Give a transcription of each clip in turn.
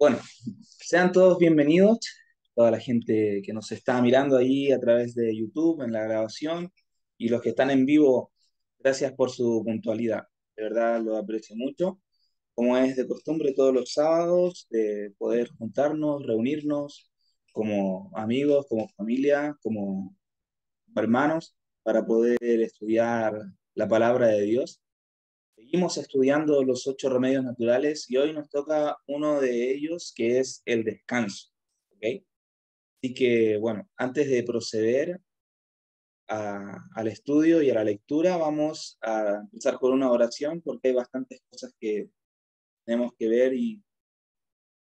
Bueno, sean todos bienvenidos, toda la gente que nos está mirando ahí a través de YouTube en la grabación y los que están en vivo, gracias por su puntualidad. De verdad lo aprecio mucho. Como es de costumbre todos los sábados, de poder juntarnos, reunirnos como amigos, como familia, como hermanos, para poder estudiar la palabra de Dios. Seguimos estudiando los 8 remedios naturales y hoy nos toca uno de ellos que es el descanso. ¿Ok? Así que, bueno, antes de proceder al estudio y a la lectura, vamos a empezar con una oración porque hay bastantes cosas que tenemos que ver y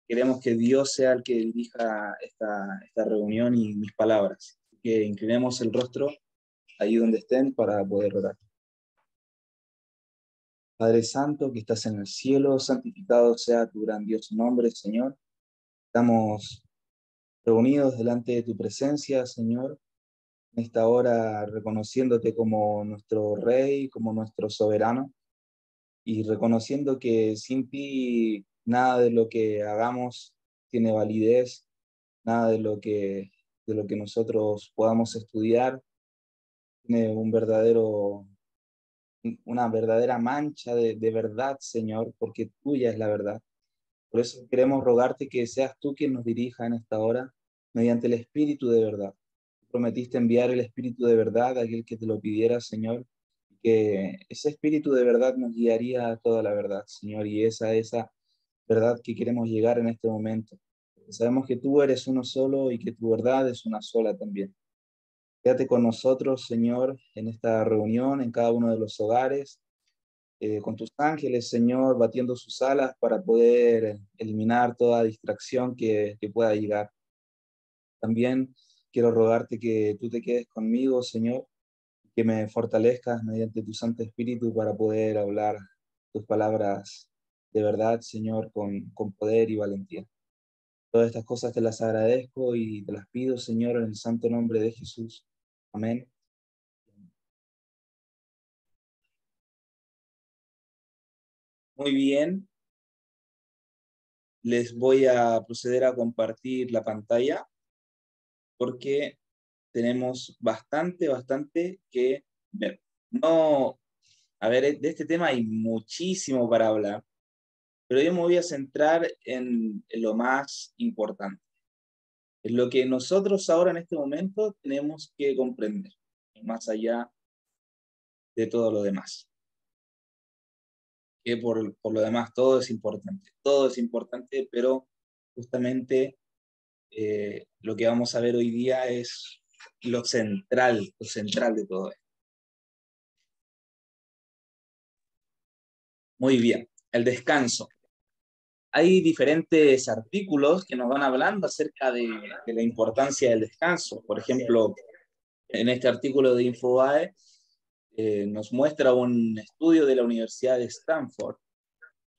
queremos que Dios sea el que dirija esta reunión y mis palabras. Así que inclinemos el rostro ahí donde estén para poder orar. Padre Santo, que estás en el cielo, santificado sea tu grandioso nombre, Señor. Estamos reunidos delante de tu presencia, Señor, en esta hora reconociéndote como nuestro Rey, como nuestro soberano, y reconociendo que sin ti nada de lo que hagamos tiene validez, nada de lo que nosotros podamos estudiar tiene una verdadera mancha de verdad, Señor, porque tuya es la verdad. Por eso queremos rogarte que seas tú quien nos dirija en esta hora mediante el Espíritu de verdad. Prometiste enviar el Espíritu de verdad a aquel que te lo pidiera, Señor, que ese Espíritu de verdad nos guiaría a toda la verdad, Señor, y esa verdad que queremos llegar en este momento. Sabemos que tú eres uno solo y que tu verdad es una sola también. Quédate con nosotros, Señor, en esta reunión, en cada uno de los hogares, con tus ángeles, Señor, batiendo sus alas para poder eliminar toda distracción que pueda llegar. También quiero rogarte que tú te quedes conmigo, Señor, que me fortalezcas mediante tu Santo Espíritu para poder hablar tus palabras de verdad, Señor, con poder y valentía. Todas estas cosas te las agradezco y te las pido, Señor, en el santo nombre de Jesús. Amén. Muy bien, les voy a proceder a compartir la pantalla porque tenemos bastante que ver. No, a ver, de este tema hay muchísimo para hablar, pero yo me voy a centrar en lo más importante, en lo que nosotros ahora en este momento tenemos que comprender, más allá de todo lo demás. Que por lo demás todo es importante, pero justamente lo que vamos a ver hoy día es lo central de todo esto. Muy bien, el descanso. Hay diferentes artículos que nos van hablando acerca de la importancia del descanso. Por ejemplo, en este artículo de Infobae nos muestra un estudio de la Universidad de Stanford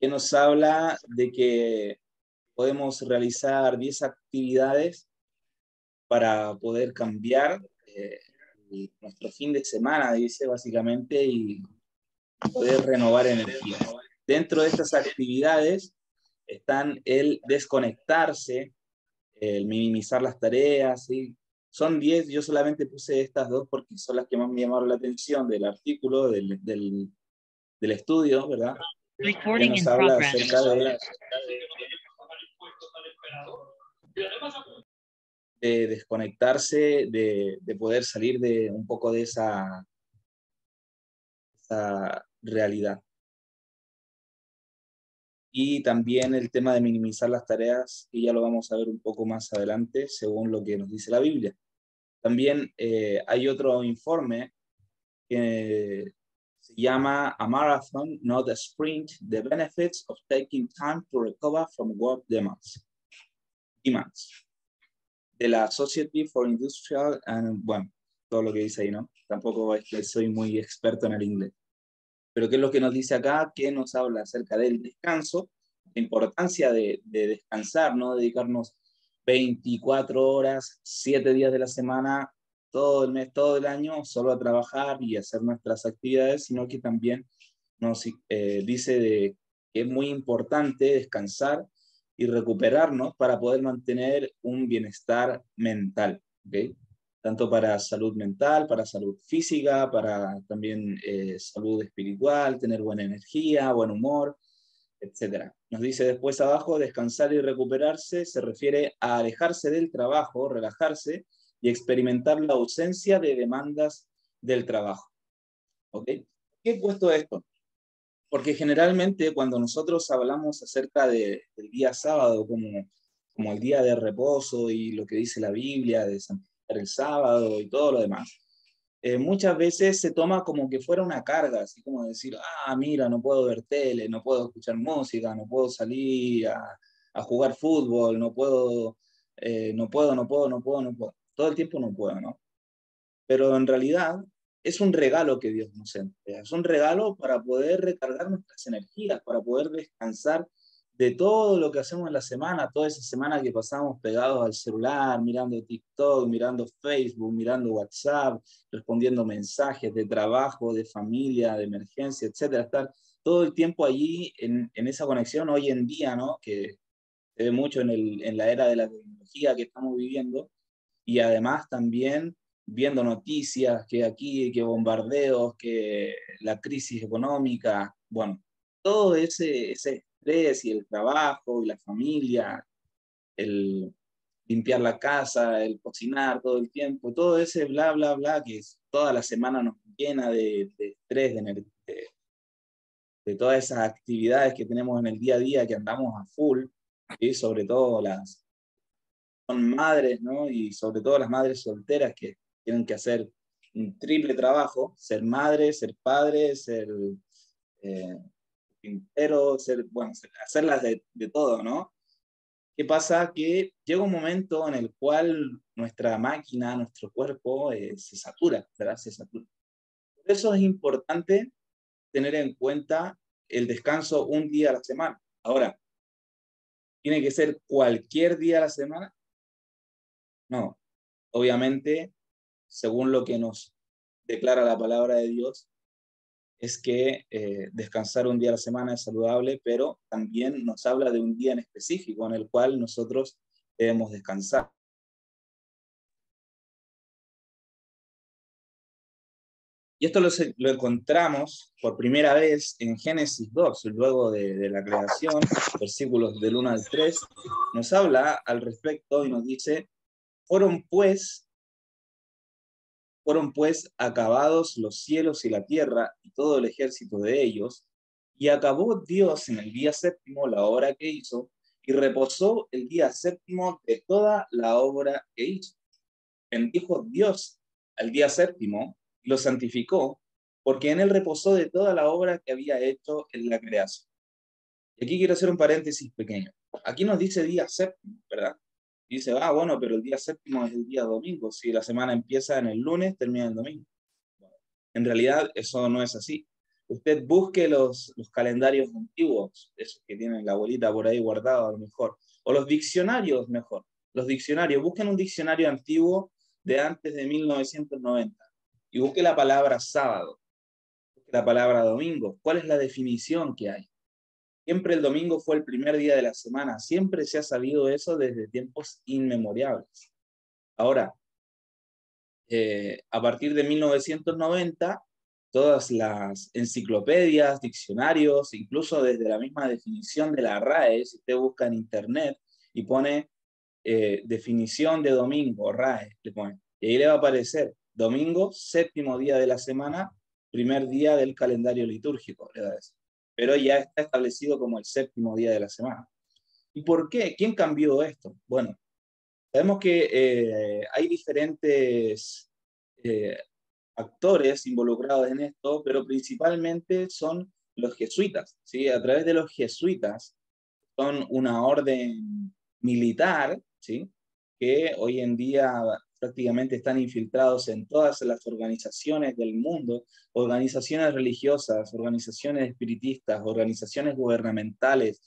que nos habla de que podemos realizar 10 actividades para poder cambiar nuestro fin de semana, dice básicamente, y poder renovar energías. Dentro de estas actividades están el desconectarse, el minimizar las tareas, ¿sí? Son 10, yo solamente puse estas dos porque son las que más me llamaron la atención del artículo, del estudio, ¿verdad? Que Recording nos in habla progress. acerca de desconectarse, de poder salir de un poco de esa realidad. Y también el tema de minimizar las tareas, que ya lo vamos a ver un poco más adelante, según lo que nos dice la Biblia. También hay otro informe que se llama A Marathon, Not a Sprint, The Benefits of Taking Time to Recover from Work Demands, de la Society for Industrial and, bueno, todo lo que dice ahí, ¿no? Tampoco es que soy muy experto en el inglés. Pero ¿qué es lo que nos dice acá? Que nos habla acerca del descanso, la importancia de descansar, no dedicarnos 24 horas, 7 días de la semana, todo el mes, todo el año, solo a trabajar y hacer nuestras actividades, sino que también nos dice que es muy importante descansar y recuperarnos para poder mantener un bienestar mental, ¿ok? Tanto para salud mental, para salud física, para también salud espiritual, tener buena energía, buen humor, etcétera. Nos dice después abajo, descansar y recuperarse se refiere a alejarse del trabajo, relajarse y experimentar la ausencia de demandas del trabajo. ¿Ok? ¿Por qué he puesto esto? Porque generalmente cuando nosotros hablamos acerca del día sábado como el día de reposo y lo que dice la Biblia, de santificar el sábado y todo lo demás, muchas veces se toma como que fuera una carga, así como decir, mira, no puedo ver tele, no puedo escuchar música, no puedo salir a jugar fútbol, no puedo. Todo el tiempo no puedo, ¿no? Pero en realidad es un regalo que Dios nos entrega, es un regalo para poder recargar nuestras energías, para poder descansar de todo lo que hacemos en la semana, toda esa semana que pasamos pegados al celular, mirando TikTok, mirando Facebook, mirando WhatsApp, respondiendo mensajes de trabajo, de familia, de emergencia, etcétera, estar todo el tiempo allí en esa conexión hoy en día, ¿no? Que se ve mucho en la era de la tecnología que estamos viviendo, y además también viendo noticias, que aquí, que bombardeos, que la crisis económica, bueno, todo ese estrés y el trabajo y la familia, el limpiar la casa, el cocinar todo el tiempo, todo ese bla, bla, bla, que toda la semana nos llena de estrés, de todas esas actividades que tenemos en el día a día, que andamos a full, y sobre todo las son madres, ¿no? Y sobre todo las madres solteras que tienen que hacer un triple trabajo, ser madre, ser padre, ser eh, pintero, bueno, hacerlas de todo, ¿no? ¿Qué pasa? Que llega un momento en el cual nuestra máquina, nuestro cuerpo se satura, ¿verdad? Se satura. Por eso es importante tener en cuenta el descanso un día a la semana. Ahora, ¿tiene que ser cualquier día a la semana? No. Obviamente, según lo que nos declara la palabra de Dios, es que descansar un día a la semana es saludable, pero también nos habla de un día en específico en el cual nosotros debemos descansar. Y esto lo encontramos por primera vez en Génesis 2, luego de la creación, versículos del 1 al 3, nos habla al respecto y nos dice, fueron pues acabados los cielos y la tierra y todo el ejército de ellos, y acabó Dios en el día séptimo la obra que hizo, y reposó el día séptimo de toda la obra que hizo. Bendijo Dios al día séptimo y lo santificó, porque en él reposó de toda la obra que había hecho en la creación. Y aquí quiero hacer un paréntesis pequeño. Aquí nos dice día séptimo, ¿verdad? Y dice, bueno, pero el día séptimo es el día domingo. Si la semana empieza en el lunes, termina el domingo. Bueno, en realidad, eso no es así. Usted busque los calendarios antiguos, esos que tienen la abuelita por ahí guardado a lo mejor, o los diccionarios mejor. Los diccionarios, busquen un diccionario antiguo de antes de 1990 y busque la palabra sábado, busque la palabra domingo. ¿Cuál es la definición que hay? Siempre el domingo fue el primer día de la semana. Siempre se ha sabido eso desde tiempos inmemoriales. Ahora, a partir de 1990, todas las enciclopedias, diccionarios, incluso desde la misma definición de la RAE, si usted busca en internet y pone definición de domingo, RAE, le pone, y ahí le va a aparecer domingo, séptimo día de la semana, primer día del calendario litúrgico, le va a decir. Pero ya está establecido como el séptimo día de la semana. ¿Y por qué? ¿Quién cambió esto? Bueno, sabemos que hay diferentes eh, actores involucrados en esto, pero principalmente son los jesuitas, ¿sí? A través de los jesuitas, son una orden militar, ¿sí? Que hoy en día prácticamente están infiltrados en todas las organizaciones del mundo, organizaciones religiosas, organizaciones espiritistas, organizaciones gubernamentales.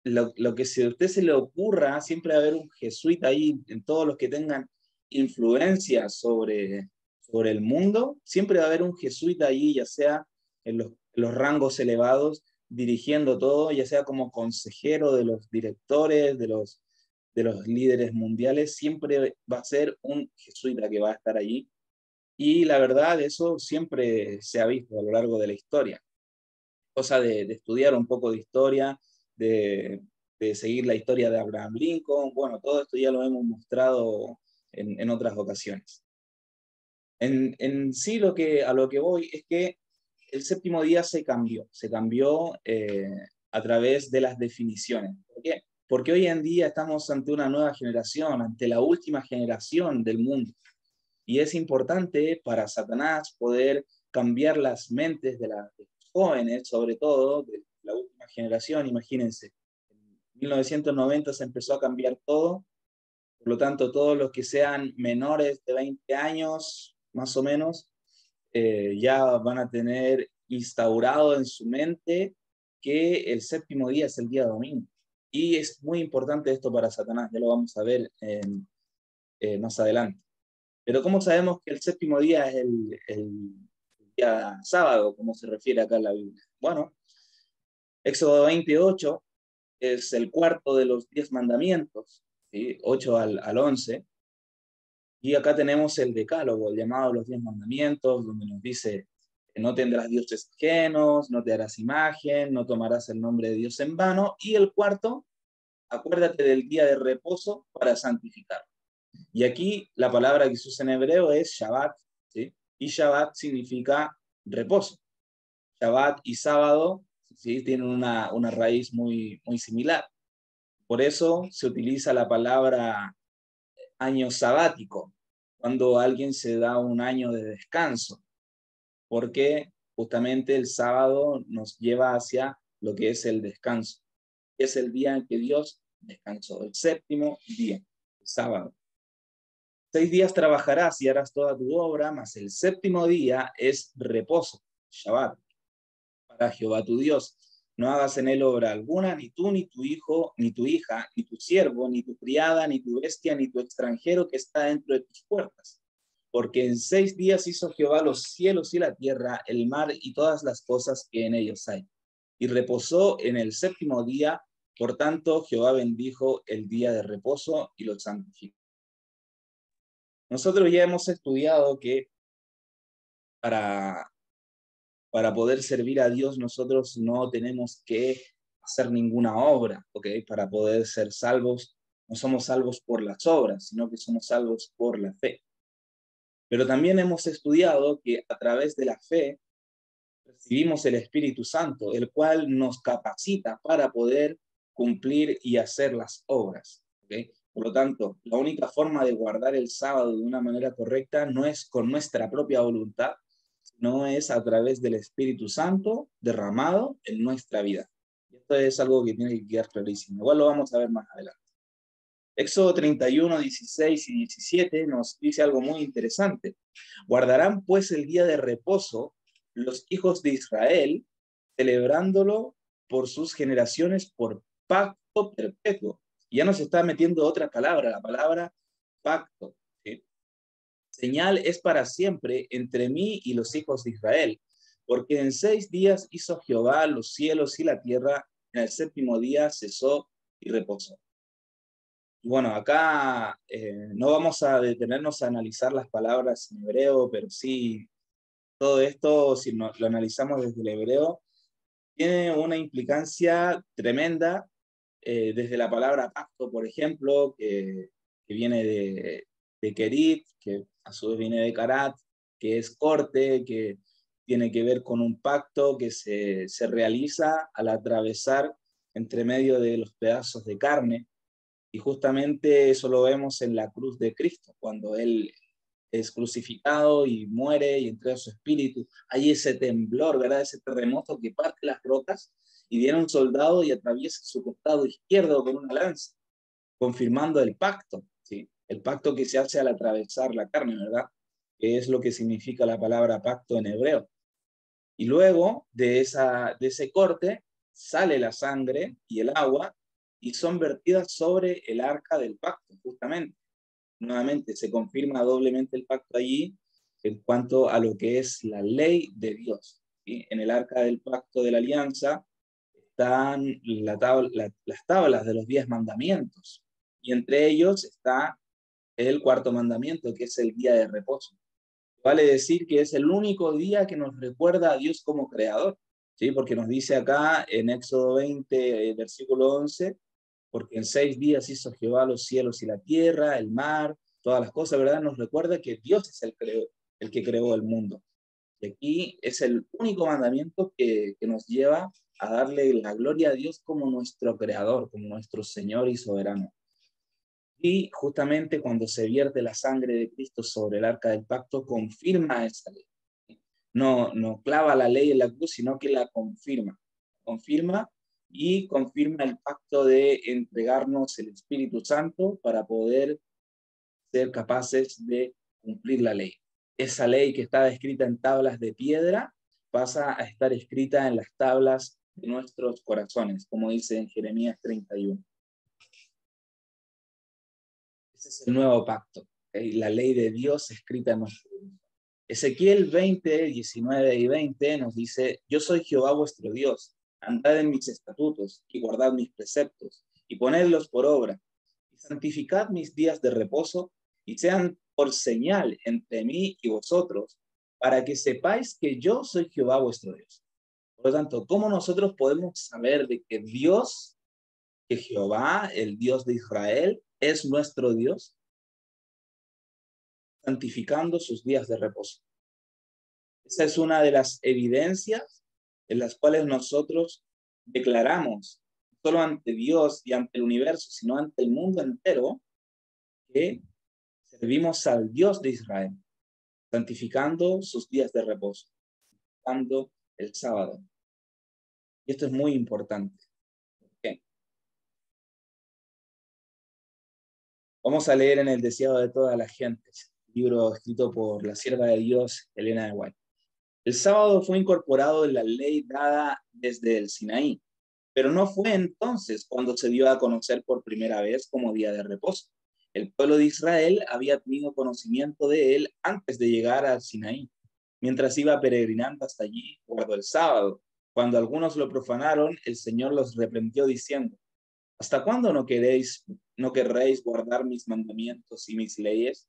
Lo que a usted se le ocurra, siempre va a haber un jesuita ahí, en todos los que tengan influencia sobre el mundo, siempre va a haber un jesuita ahí, ya sea en los rangos elevados dirigiendo todo, ya sea como consejero de los directores, de los líderes mundiales, siempre va a ser un jesuita que va a estar allí. Y la verdad, eso siempre se ha visto a lo largo de la historia. Cosa de estudiar un poco de historia, de seguir la historia de Abraham Lincoln. Bueno, todo esto ya lo hemos mostrado en otras ocasiones. En sí a lo que voy es que el séptimo día se cambió a través de las definiciones. ¿Por qué? Porque hoy en día estamos ante una nueva generación, ante la última generación del mundo. Y es importante para Satanás poder cambiar las mentes de los jóvenes, sobre todo de la última generación. Imagínense, en 1990 se empezó a cambiar todo, por lo tanto, todos los que sean menores de 20 años, más o menos, ya van a tener instaurado en su mente que el séptimo día es el día domingo. Y es muy importante esto para Satanás, ya lo vamos a ver más adelante. Pero ¿cómo sabemos que el séptimo día es el día sábado, como se refiere acá en la Biblia? Bueno, Éxodo 28 es el cuarto de los 10 mandamientos, ¿sí? 8 al 11. Y acá tenemos el decálogo, el llamado a los 10 mandamientos, donde nos dice que no tendrás dioses ajenos, no te harás imagen, no tomarás el nombre de Dios en vano. Y el cuarto, acuérdate del día de reposo para santificarlo. Y aquí la palabra que se usa en hebreo es Shabbat, ¿sí? Y Shabbat significa reposo. Shabbat y sábado, ¿sí? Tienen una raíz muy similar. Por eso se utiliza la palabra año sabático, cuando alguien se da un año de descanso, porque justamente el sábado nos lleva hacia lo que es el descanso. Es el día en que Dios descansó, el séptimo día, el sábado. 6 días trabajarás y harás toda tu obra, mas el séptimo día es reposo, Shabbat, para Jehová tu Dios. No hagas en él obra alguna, ni tú, ni tu hijo, ni tu hija, ni tu siervo, ni tu criada, ni tu bestia, ni tu extranjero que está dentro de tus puertas. Porque en 6 días hizo Jehová los cielos y la tierra, el mar y todas las cosas que en ellos hay. Y reposó en el séptimo día, por tanto Jehová bendijo el día de reposo y lo santificó. Nosotros ya hemos estudiado que para, para poder servir a Dios nosotros no tenemos que hacer ninguna obra, ¿ok? Para poder ser salvos, no somos salvos por las obras, sino que somos salvos por la fe. Pero también hemos estudiado que a través de la fe recibimos el Espíritu Santo, el cual nos capacita para poder cumplir y hacer las obras, ¿ok? Por lo tanto, la única forma de guardar el sábado de una manera correcta no es con nuestra propia voluntad, sino es a través del Espíritu Santo derramado en nuestra vida. Y esto es algo que tiene que quedar clarísimo. Igual lo vamos a ver más adelante. Éxodo 31, 16 y 17 nos dice algo muy interesante. Guardarán pues el día de reposo los hijos de Israel, celebrándolo por sus generaciones por pacto perpetuo. Y ya nos está metiendo otra palabra, la palabra pacto. ¿Sí? Señal es para siempre entre mí y los hijos de Israel, porque en 6 días hizo Jehová los cielos y la tierra, en el séptimo día cesó y reposó. Bueno, acá no vamos a detenernos a analizar las palabras en hebreo, pero sí, todo esto, si lo analizamos desde el hebreo, tiene una implicancia tremenda, desde la palabra pacto, por ejemplo, que viene de kerit, que a su vez viene de karat, que es corte, que tiene que ver con un pacto que se realiza al atravesar entre medio de los pedazos de carne. Y justamente eso lo vemos en la cruz de Cristo, cuando Él es crucificado y muere y entrega su espíritu. Hay ese temblor, ¿verdad? Ese terremoto que parte las rocas y viene un soldado y atraviesa su costado izquierdo con una lanza, confirmando el pacto, ¿sí? El pacto que se hace al atravesar la carne, ¿verdad? Que es lo que significa la palabra pacto en hebreo. Y luego de ese corte sale la sangre y el agua y son vertidas sobre el arca del pacto, justamente. Nuevamente se confirma doblemente el pacto allí en cuanto a lo que es la ley de Dios. ¿Sí? En el arca del pacto de la alianza están las tablas de los 10 mandamientos, y entre ellos está el cuarto mandamiento, que es el día de reposo. Vale decir que es el único día que nos recuerda a Dios como creador, ¿sí? Porque nos dice acá en Éxodo 20, versículo 11, porque en 6 días hizo Jehová los cielos y la tierra, el mar, todas las cosas, ¿verdad? Nos recuerda que Dios es el que creó el mundo. Y aquí es el único mandamiento que nos lleva a darle la gloria a Dios como nuestro creador, como nuestro Señor y soberano. Y justamente cuando se vierte la sangre de Cristo sobre el arca del pacto, confirma esa ley. No clava la ley en la cruz, sino que la confirma. Confirma y confirma el pacto de entregarnos el Espíritu Santo para poder ser capaces de cumplir la ley. Esa ley que estaba escrita en tablas de piedra pasa a estar escrita en las tablas de nuestros corazones, como dice en Jeremías 31. Ese es el nuevo pacto, ¿okay? La ley de Dios escrita en nuestro corazón. Ezequiel 20, 19 y 20 nos dice: yo soy Jehová vuestro Dios, andad en mis estatutos y guardad mis preceptos y ponedlos por obra y santificad mis días de reposo y sean por señal entre mí y vosotros, para que sepáis que yo soy Jehová vuestro Dios. Por lo tanto, ¿cómo nosotros podemos saber de que Dios, que Jehová, el Dios de Israel, es nuestro Dios? Santificando sus días de reposo. Esa es una de las evidencias en las cuales nosotros declaramos, no solo ante Dios y ante el universo, sino ante el mundo entero, que servimos al Dios de Israel, santificando sus días de reposo, santificando el sábado. Y esto es muy importante. ¿Okay? Vamos a leer en El deseado de todas las gentes, libro escrito por la sierva de Dios, Elena de White. El sábado fue incorporado en la ley dada desde el Sinaí, pero no fue entonces cuando se dio a conocer por primera vez como día de reposo. El pueblo de Israel había tenido conocimiento de él antes de llegar al Sinaí. Mientras iba peregrinando hasta allí, guardó el sábado. Cuando algunos lo profanaron, el Señor los reprendió diciendo: ¿hasta cuándo no querréis guardar mis mandamientos y mis leyes?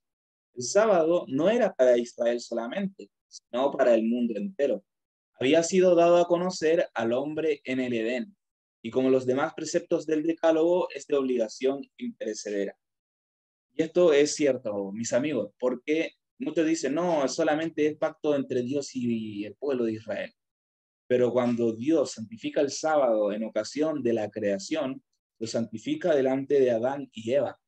El sábado no era para Israel solamente, sino para el mundo entero. Había sido dado a conocer al hombre en el Edén, y como los demás preceptos del Decálogo, es de obligación imperecedera. Y esto es cierto, mis amigos, porque muchos dicen: no, solamente es pacto entre Dios y el pueblo de Israel. Pero cuando Dios santifica el sábado en ocasión de la creación, lo santifica delante de Adán y Eva,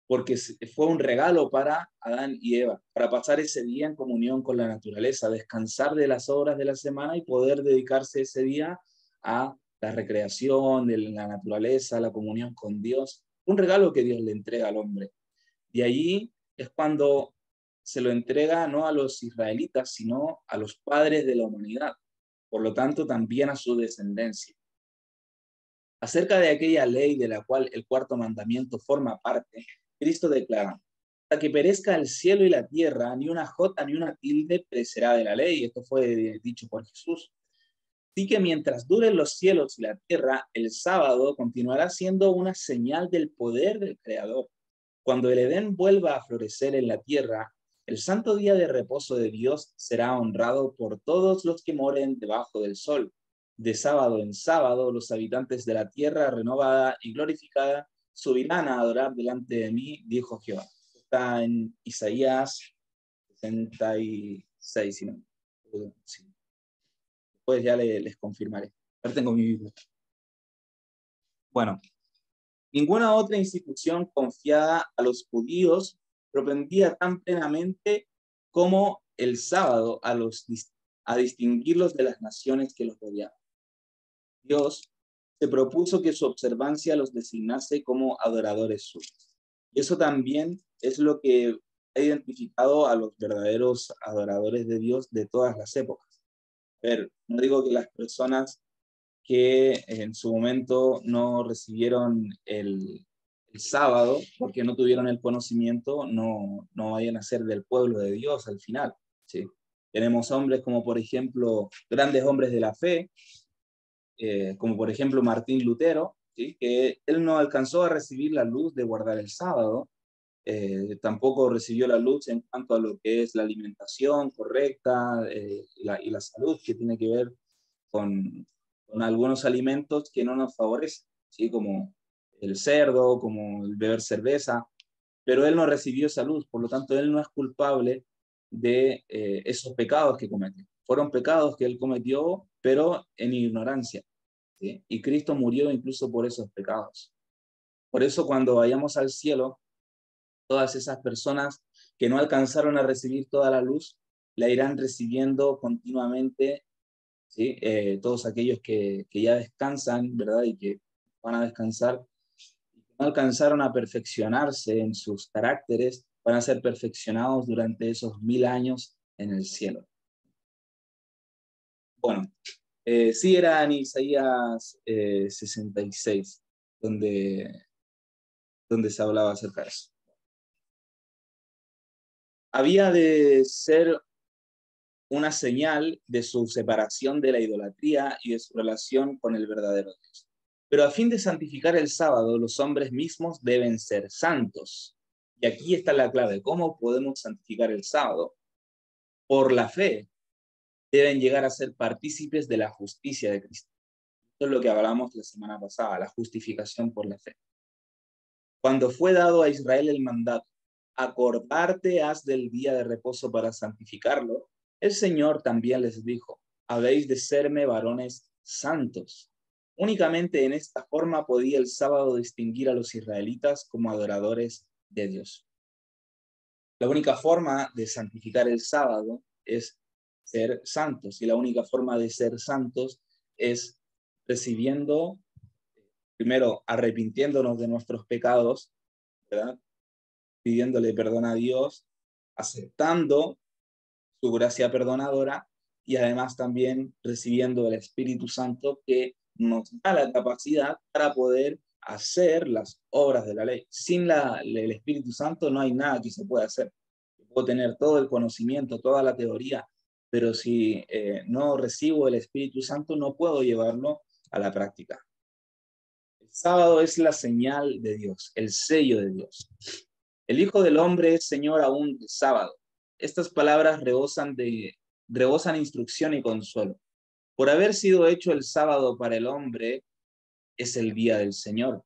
porque fue un regalo para Adán y Eva, para pasar ese día en comunión con la naturaleza, descansar de las obras de la semana y poder dedicarse ese día a la recreación de la naturaleza, la comunión con Dios, un regalo que Dios le entrega al hombre. Y allí es cuando se lo entrega no a los israelitas, sino a los padres de la humanidad, por lo tanto también a su descendencia. Acerca de aquella ley de la cual el cuarto mandamiento forma parte, Cristo declara: hasta que perezca el cielo y la tierra, ni una jota ni una tilde perecerá de la ley. Esto fue dicho por Jesús. Así que mientras duren los cielos y la tierra, el sábado continuará siendo una señal del poder del Creador. Cuando el Edén vuelva a florecer en la tierra, el santo día de reposo de Dios será honrado por todos los que moren debajo del sol. De sábado en sábado, los habitantes de la tierra renovada y glorificada subirán a adorar delante de mí, dijo Jehová. Está en Isaías 66, si no. Sí. Después ya les confirmaré. Ahora tengo mi Biblia. Bueno, ninguna otra institución confiada a los judíos propendía tan plenamente como el sábado a distinguirlos de las naciones que los rodeaban. Dios se propuso que su observancia los designase como adoradores suyos. Y eso también es lo que ha identificado a los verdaderos adoradores de Dios de todas las épocas. A ver, no digo que las personas que en su momento no recibieron el sábado porque no tuvieron el conocimiento, no vayan a ser del pueblo de Dios al final, ¿sí? Tenemos hombres como, por ejemplo, grandes hombres de la fe, como por ejemplo Martín Lutero, ¿sí? Que él no alcanzó a recibir la luz de guardar el sábado, tampoco recibió la luz en cuanto a lo que es la alimentación correcta y la salud que tiene que ver con algunos alimentos que no nos favorecen, ¿sí? Como el cerdo, como el beber cerveza, pero él no recibió esa luz, por lo tanto él no es culpable de esos pecados que cometió. Fueron pecados que él cometió, pero en ignorancia, ¿sí? Y Cristo murió incluso por esos pecados. Por eso cuando vayamos al cielo, todas esas personas que no alcanzaron a recibir toda la luz, la irán recibiendo continuamente, ¿sí? Todos aquellos que ya descansan, ¿verdad? Y que van a descansar, no alcanzaron a perfeccionarse en sus caracteres, van a ser perfeccionados durante esos 1000 años en el cielo. Bueno, sí era en Isaías 66, donde se hablaba acerca de eso. Había de ser una señal de su separación de la idolatría y de su relación con el verdadero Dios. Pero a fin de santificar el sábado, los hombres mismos deben ser santos. Y aquí está la clave. ¿Cómo podemos santificar el sábado? Por la fe. Deben llegar a ser partícipes de la justicia de Cristo. Esto es lo que hablamos la semana pasada, la justificación por la fe. Cuando fue dado a Israel el mandato, acordarte has del día de reposo para santificarlo, el Señor también les dijo, habéis de serme varones santos. Únicamente en esta forma podía el sábado distinguir a los israelitas como adoradores de Dios. La única forma de santificar el sábado es ser santos, y la única forma de ser santos es recibiendo, primero arrepintiéndonos de nuestros pecados, ¿verdad? Pidiéndole perdón a Dios, aceptando su gracia perdonadora y además también recibiendo el Espíritu Santo que nos da la capacidad para poder hacer las obras de la ley. Sin el Espíritu Santo no hay nada que se pueda hacer. Puedo tener todo el conocimiento, toda la teoría, pero si no recibo el Espíritu Santo no puedo llevarlo a la práctica. El sábado es la señal de Dios, el sello de Dios. El Hijo del Hombre es Señor aún del sábado. Estas palabras rebosan instrucción y consuelo. Por haber sido hecho el sábado para el hombre, es el día del Señor.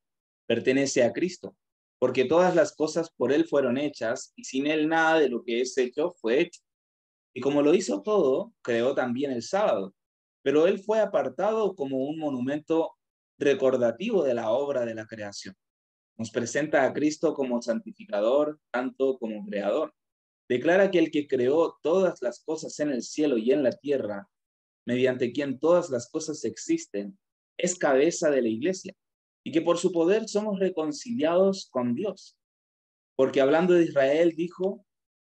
Pertenece a Cristo, porque todas las cosas por Él fueron hechas, y sin Él nada de lo que es hecho fue hecho. Y como lo hizo todo, creó también el sábado. Pero Él fue apartado como un monumento recordativo de la obra de la creación. Nos presenta a Cristo como santificador, tanto como creador. Declara que el que creó todas las cosas en el cielo y en la tierra, mediante quien todas las cosas existen, es cabeza de la iglesia, y que por su poder somos reconciliados con Dios. Porque hablando de Israel dijo,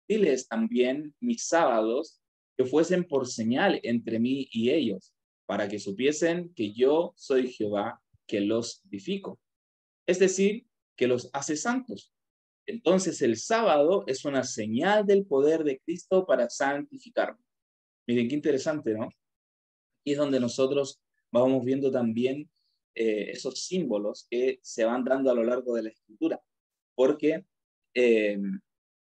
diles también mis sábados que fuesen por señal entre mí y ellos, para que supiesen que yo soy Jehová que los edifico. Es decir, que los hace santos. Entonces el sábado es una señal del poder de Cristo para santificarnos. Miren qué interesante, ¿no? Y es donde nosotros vamos viendo también esos símbolos que se van dando a lo largo de la Escritura, porque eh,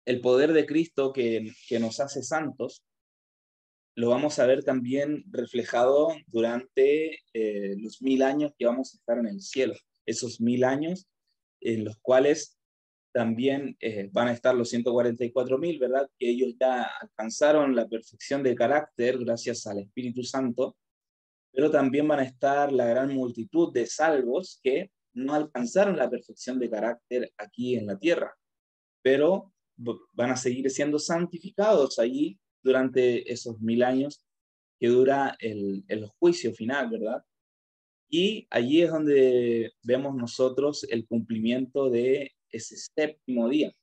el poder de Cristo que nos hace santos lo vamos a ver también reflejado durante los 1000 años que vamos a estar en el cielo. Esos 1000 años en los cuales también van a estar los 144.000, ¿verdad? Que ellos ya alcanzaron la perfección de carácter gracias al Espíritu Santo, pero también van a estar la gran multitud de salvos que no alcanzaron la perfección de carácter aquí en la tierra, pero van a seguir siendo santificados allí durante esos 1000 años que dura el juicio final, ¿verdad? Y allí es donde vemos nosotros el cumplimiento de ese séptimo día.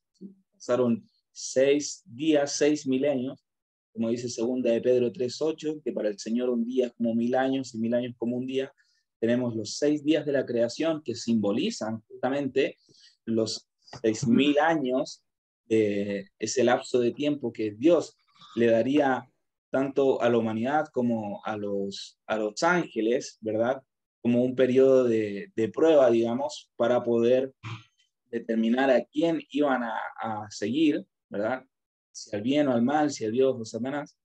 Pasaron 6 días, 6 milenios, como dice segunda de Pedro 3:8, que para el Señor un día es como 1000 años y 1000 años como un día. Tenemos los 6 días de la creación que simbolizan justamente los 6000 años de ese lapso de tiempo que Dios le daría tanto a la humanidad como a los ángeles, ¿verdad? como un periodo de prueba, digamos, para poder determinar a quién iban a seguir, ¿verdad? Si al bien o al mal, si a Dios o a Satanás.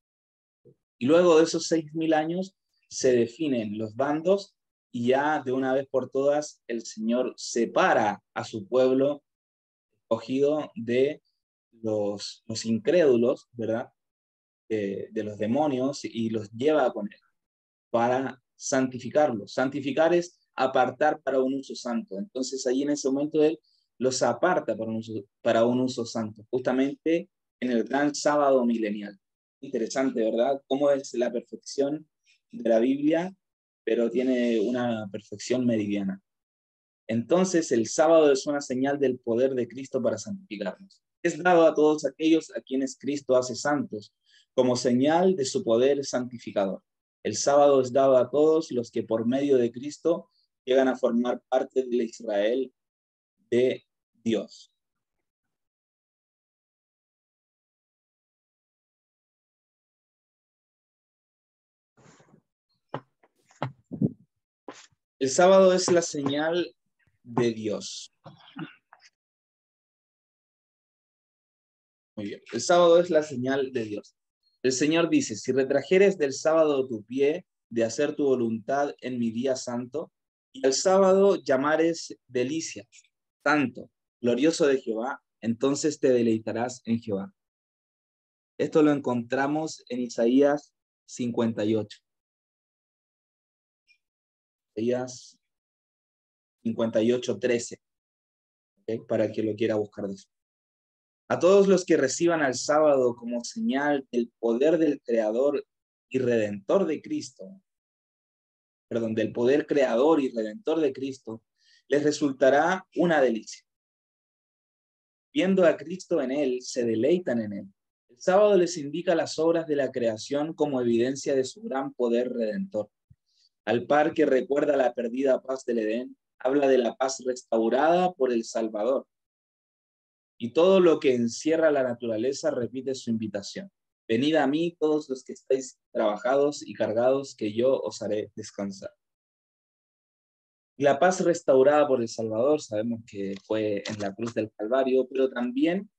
Y luego de esos 6.000 años se definen los bandos y ya de una vez por todas el Señor separa a su pueblo escogido de los incrédulos, ¿verdad? De los demonios y los lleva con él para santificarlos. Santificar es apartar para un uso santo. Entonces ahí en ese momento él los aparta para un uso santo, justamente en el gran sábado milenial. Interesante, ¿verdad? Cómo es la perfección de la Biblia, pero tiene una perfección meridiana. Entonces el sábado es una señal del poder de Cristo para santificarnos. Es dado a todos aquellos a quienes Cristo hace santos, como señal de su poder santificador. El sábado es dado a todos los que por medio de Cristo llegan a formar parte del Israel de Dios. El sábado es la señal de Dios. Muy bien. El sábado es la señal de Dios. El Señor dice, si retrajeres del sábado tu pie de hacer tu voluntad en mi día santo, y el sábado llamares delicia, santo, glorioso de Jehová, entonces te deleitarás en Jehová. Esto lo encontramos en Isaías 58. Isaías 58, 13, ¿okay? Para el que lo quiera buscar después. A todos los que reciban al sábado como señal del poder del Creador y Redentor de Cristo, perdón, del poder creador y redentor de Cristo, les resultará una delicia. Viendo a Cristo en él, se deleitan en él. El sábado les indica las obras de la creación como evidencia de su gran poder redentor. Al par que recuerda la perdida paz del Edén, habla de la paz restaurada por el Salvador. Y todo lo que encierra la naturaleza repite su invitación. Venid a mí todos los que estáis trabajados y cargados, que yo os haré descansar. La paz restaurada por el Salvador, sabemos que fue en la cruz del Calvario, pero también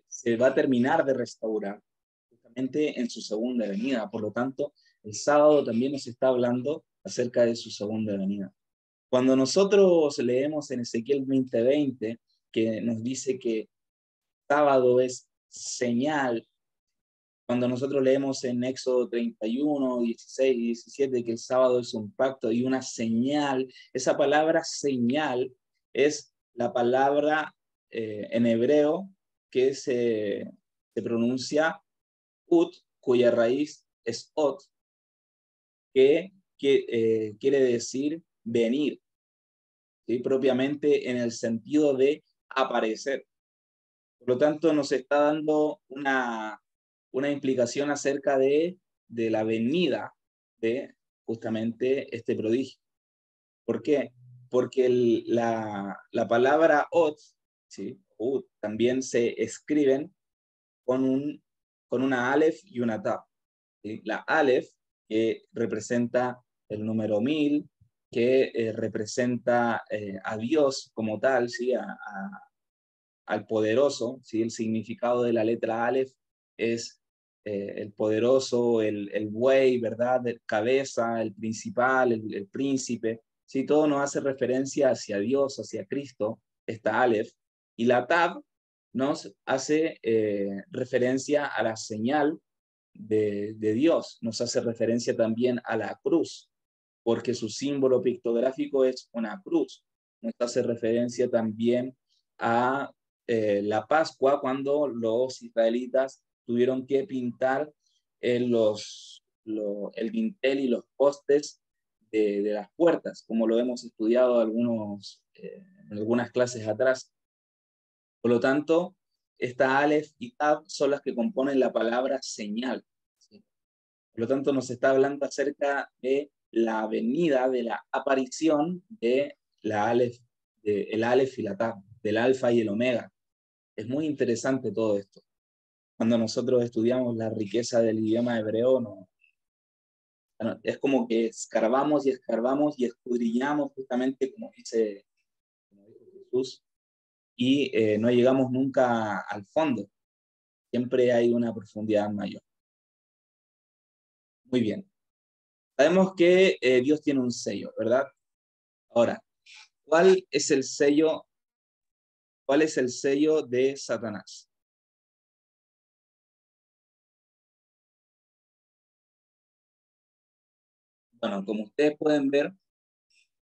se va a terminar de restaurar justamente en su segunda venida. Por lo tanto, el sábado también nos está hablando acerca de su segunda venida. Cuando nosotros leemos en Ezequiel 20:20, que nos dice que sábado es señal, cuando nosotros leemos en Éxodo 31, 16 y 17 que el sábado es un pacto y una señal, esa palabra señal es la palabra en hebreo que se pronuncia ut, cuya raíz es ot, que quiere decir venir, ¿sí? Propiamente en el sentido de aparecer. Por lo tanto, nos está dando una implicación acerca de la venida de justamente este prodigio. ¿Por qué? Porque la palabra ot, ¿sí? También se escriben con una alef y una tab, ¿sí? La alef, que representa el número 1000, que representa a Dios como tal, ¿sí? Al poderoso, ¿sí? El significado de la letra Aleph es el poderoso, el buey, ¿verdad? El cabeza, el principal, el príncipe, ¿sí? Todo nos hace referencia hacia Dios, hacia Cristo, esta Aleph. Y la Tab nos hace referencia a la señal de Dios, nos hace referencia también a la cruz, porque su símbolo pictográfico es una cruz. Nos hace referencia también a la Pascua, cuando los israelitas tuvieron que pintar el dintel y los postes de las puertas, como lo hemos estudiado en algunas clases atrás. Por lo tanto, esta Aleph y Tab son las que componen la palabra señal, ¿sí? Por lo tanto, nos está hablando acerca de la venida, de la aparición de la Aleph, el Aleph y la Tab, del Alfa y el Omega. Es muy interesante todo esto. Cuando nosotros estudiamos la riqueza del idioma hebreo, nos Bueno, es como que escarbamos y escudriñamos justamente como dijo Jesús, y no llegamos nunca al fondo. Siempre hay una profundidad mayor. Muy bien. Sabemos que Dios tiene un sello, ¿verdad? Ahora, ¿cuál es el sello? ¿Cuál es el sello de Satanás? Bueno, como ustedes pueden ver,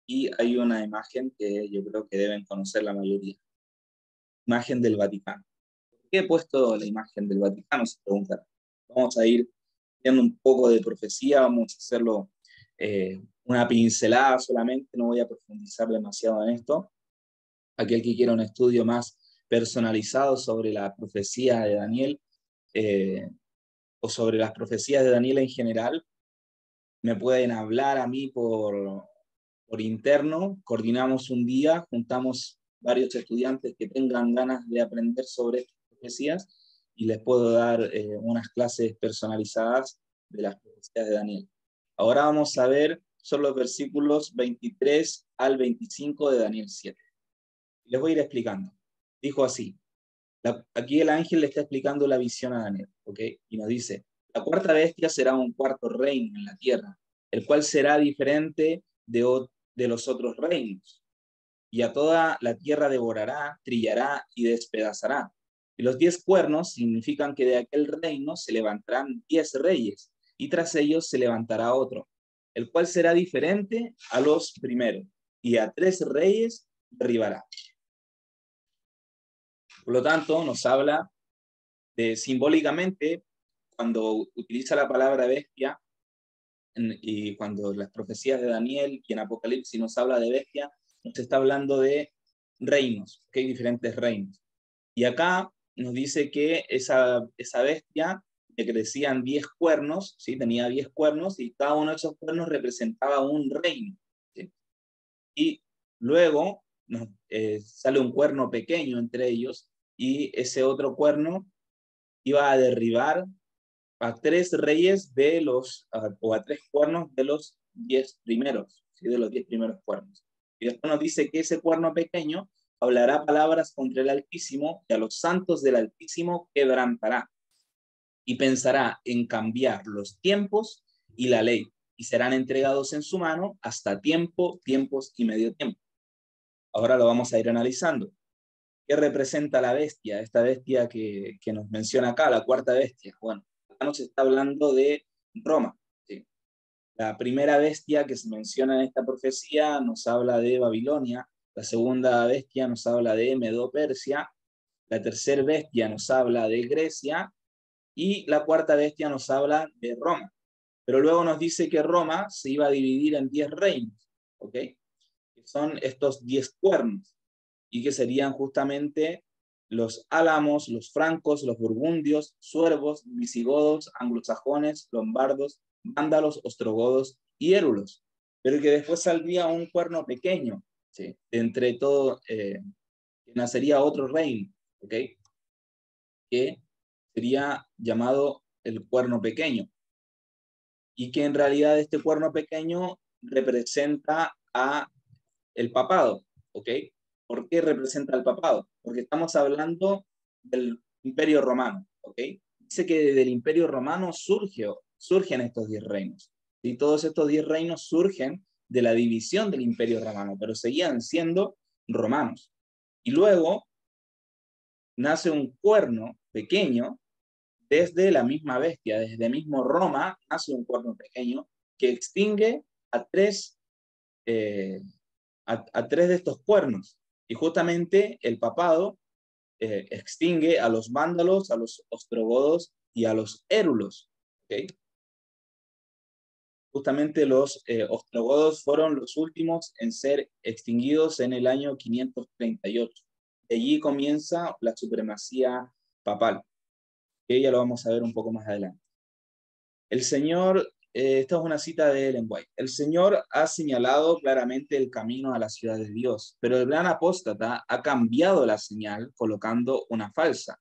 y hay una imagen que yo creo que deben conocer la mayoría. Imagen del Vaticano. ¿Por qué he puesto la imagen del Vaticano? Se preguntarán. Vamos a ir viendo un poco de profecía, vamos a hacerlo una pincelada solamente, no voy a profundizar demasiado en esto. Aquel que quiera un estudio más personalizado sobre la profecía de Daniel eh, o sobre las profecías de Daniel en general, me pueden hablar a mí por interno, coordinamos un día, juntamos varios estudiantes que tengan ganas de aprender sobre estas profecías y les puedo dar unas clases personalizadas de las profecías de Daniel. Ahora vamos a ver, son los versículos 23 al 25 de Daniel 7. Les voy a ir explicando. Dijo así, aquí el ángel le está explicando la visión a Daniel, ¿ok? Y nos dice, la cuarta bestia será un cuarto reino en la tierra, el cual será diferente de los otros reinos, y a toda la tierra devorará, trillará y despedazará. Y los 10 cuernos significan que de aquel reino se levantarán 10 reyes, y tras ellos se levantará otro, el cual será diferente a los primeros, y a 3 reyes derribará. Por lo tanto, nos habla de simbólicamente, cuando utiliza la palabra bestia, y cuando las profecías de Daniel y en Apocalipsis nos habla de bestia, nos está hablando de reinos, que hay diferentes reinos. Y acá nos dice que esa bestia que crecían 10 cuernos, ¿sí? Tenía 10 cuernos y cada uno de esos cuernos representaba un reino, ¿sí? Y luego sale un cuerno pequeño entre ellos y ese otro cuerno iba a derribar a 3 reyes o a 3 cuernos de los 10 primeros, ¿sí? De los 10 primeros cuernos. Y después nos dice que ese cuerno pequeño hablará palabras contra el Altísimo y a los santos del Altísimo quebrantará y pensará en cambiar los tiempos y la ley y serán entregados en su mano hasta tiempos y medio tiempo. Ahora lo vamos a ir analizando. ¿Qué representa la bestia? Esta bestia que nos menciona acá, la cuarta bestia. Bueno, acá nos está hablando de Roma. ¿Sí? La primera bestia que se menciona en esta profecía nos habla de Babilonia, la segunda bestia nos habla de Medo-Persia, la tercera bestia nos habla de Grecia y la cuarta bestia nos habla de Roma. Pero luego nos dice que Roma se iba a dividir en 10 reinos, ¿ok? Que son estos 10 cuernos y que serían justamente los álamos, los francos, los burgundios, suevos, visigodos, anglosajones, lombardos, vándalos, ostrogodos y érulos. Pero que después saldría un cuerno pequeño, ¿sí? Entre todo, que nacería otro reino, ¿ok? Que sería llamado el cuerno pequeño. Y que en realidad este cuerno pequeño representa a el papado, ¿ok? ¿Por qué representa el papado? Porque estamos hablando del Imperio Romano, ¿ok? Dice que del Imperio Romano surgen estos 10 reinos. Y todos estos 10 reinos surgen de la división del Imperio Romano, pero seguían siendo romanos. Y luego nace un cuerno pequeño desde la misma bestia, desde el mismo Roma, nace un cuerno pequeño que extingue a eh, a 3 de estos cuernos. Y justamente el papado extingue a los vándalos, a los ostrogodos y a los érulos. ¿Okay? Justamente los ostrogodos fueron los últimos en ser extinguidos en el año 538. De allí comienza la supremacía papal, que ya lo vamos a ver un poco más adelante. El Señor, esta es una cita de Ellen White, el Señor ha señalado claramente el camino a la ciudad de Dios, pero el gran apóstata ha cambiado la señal colocando una falsa.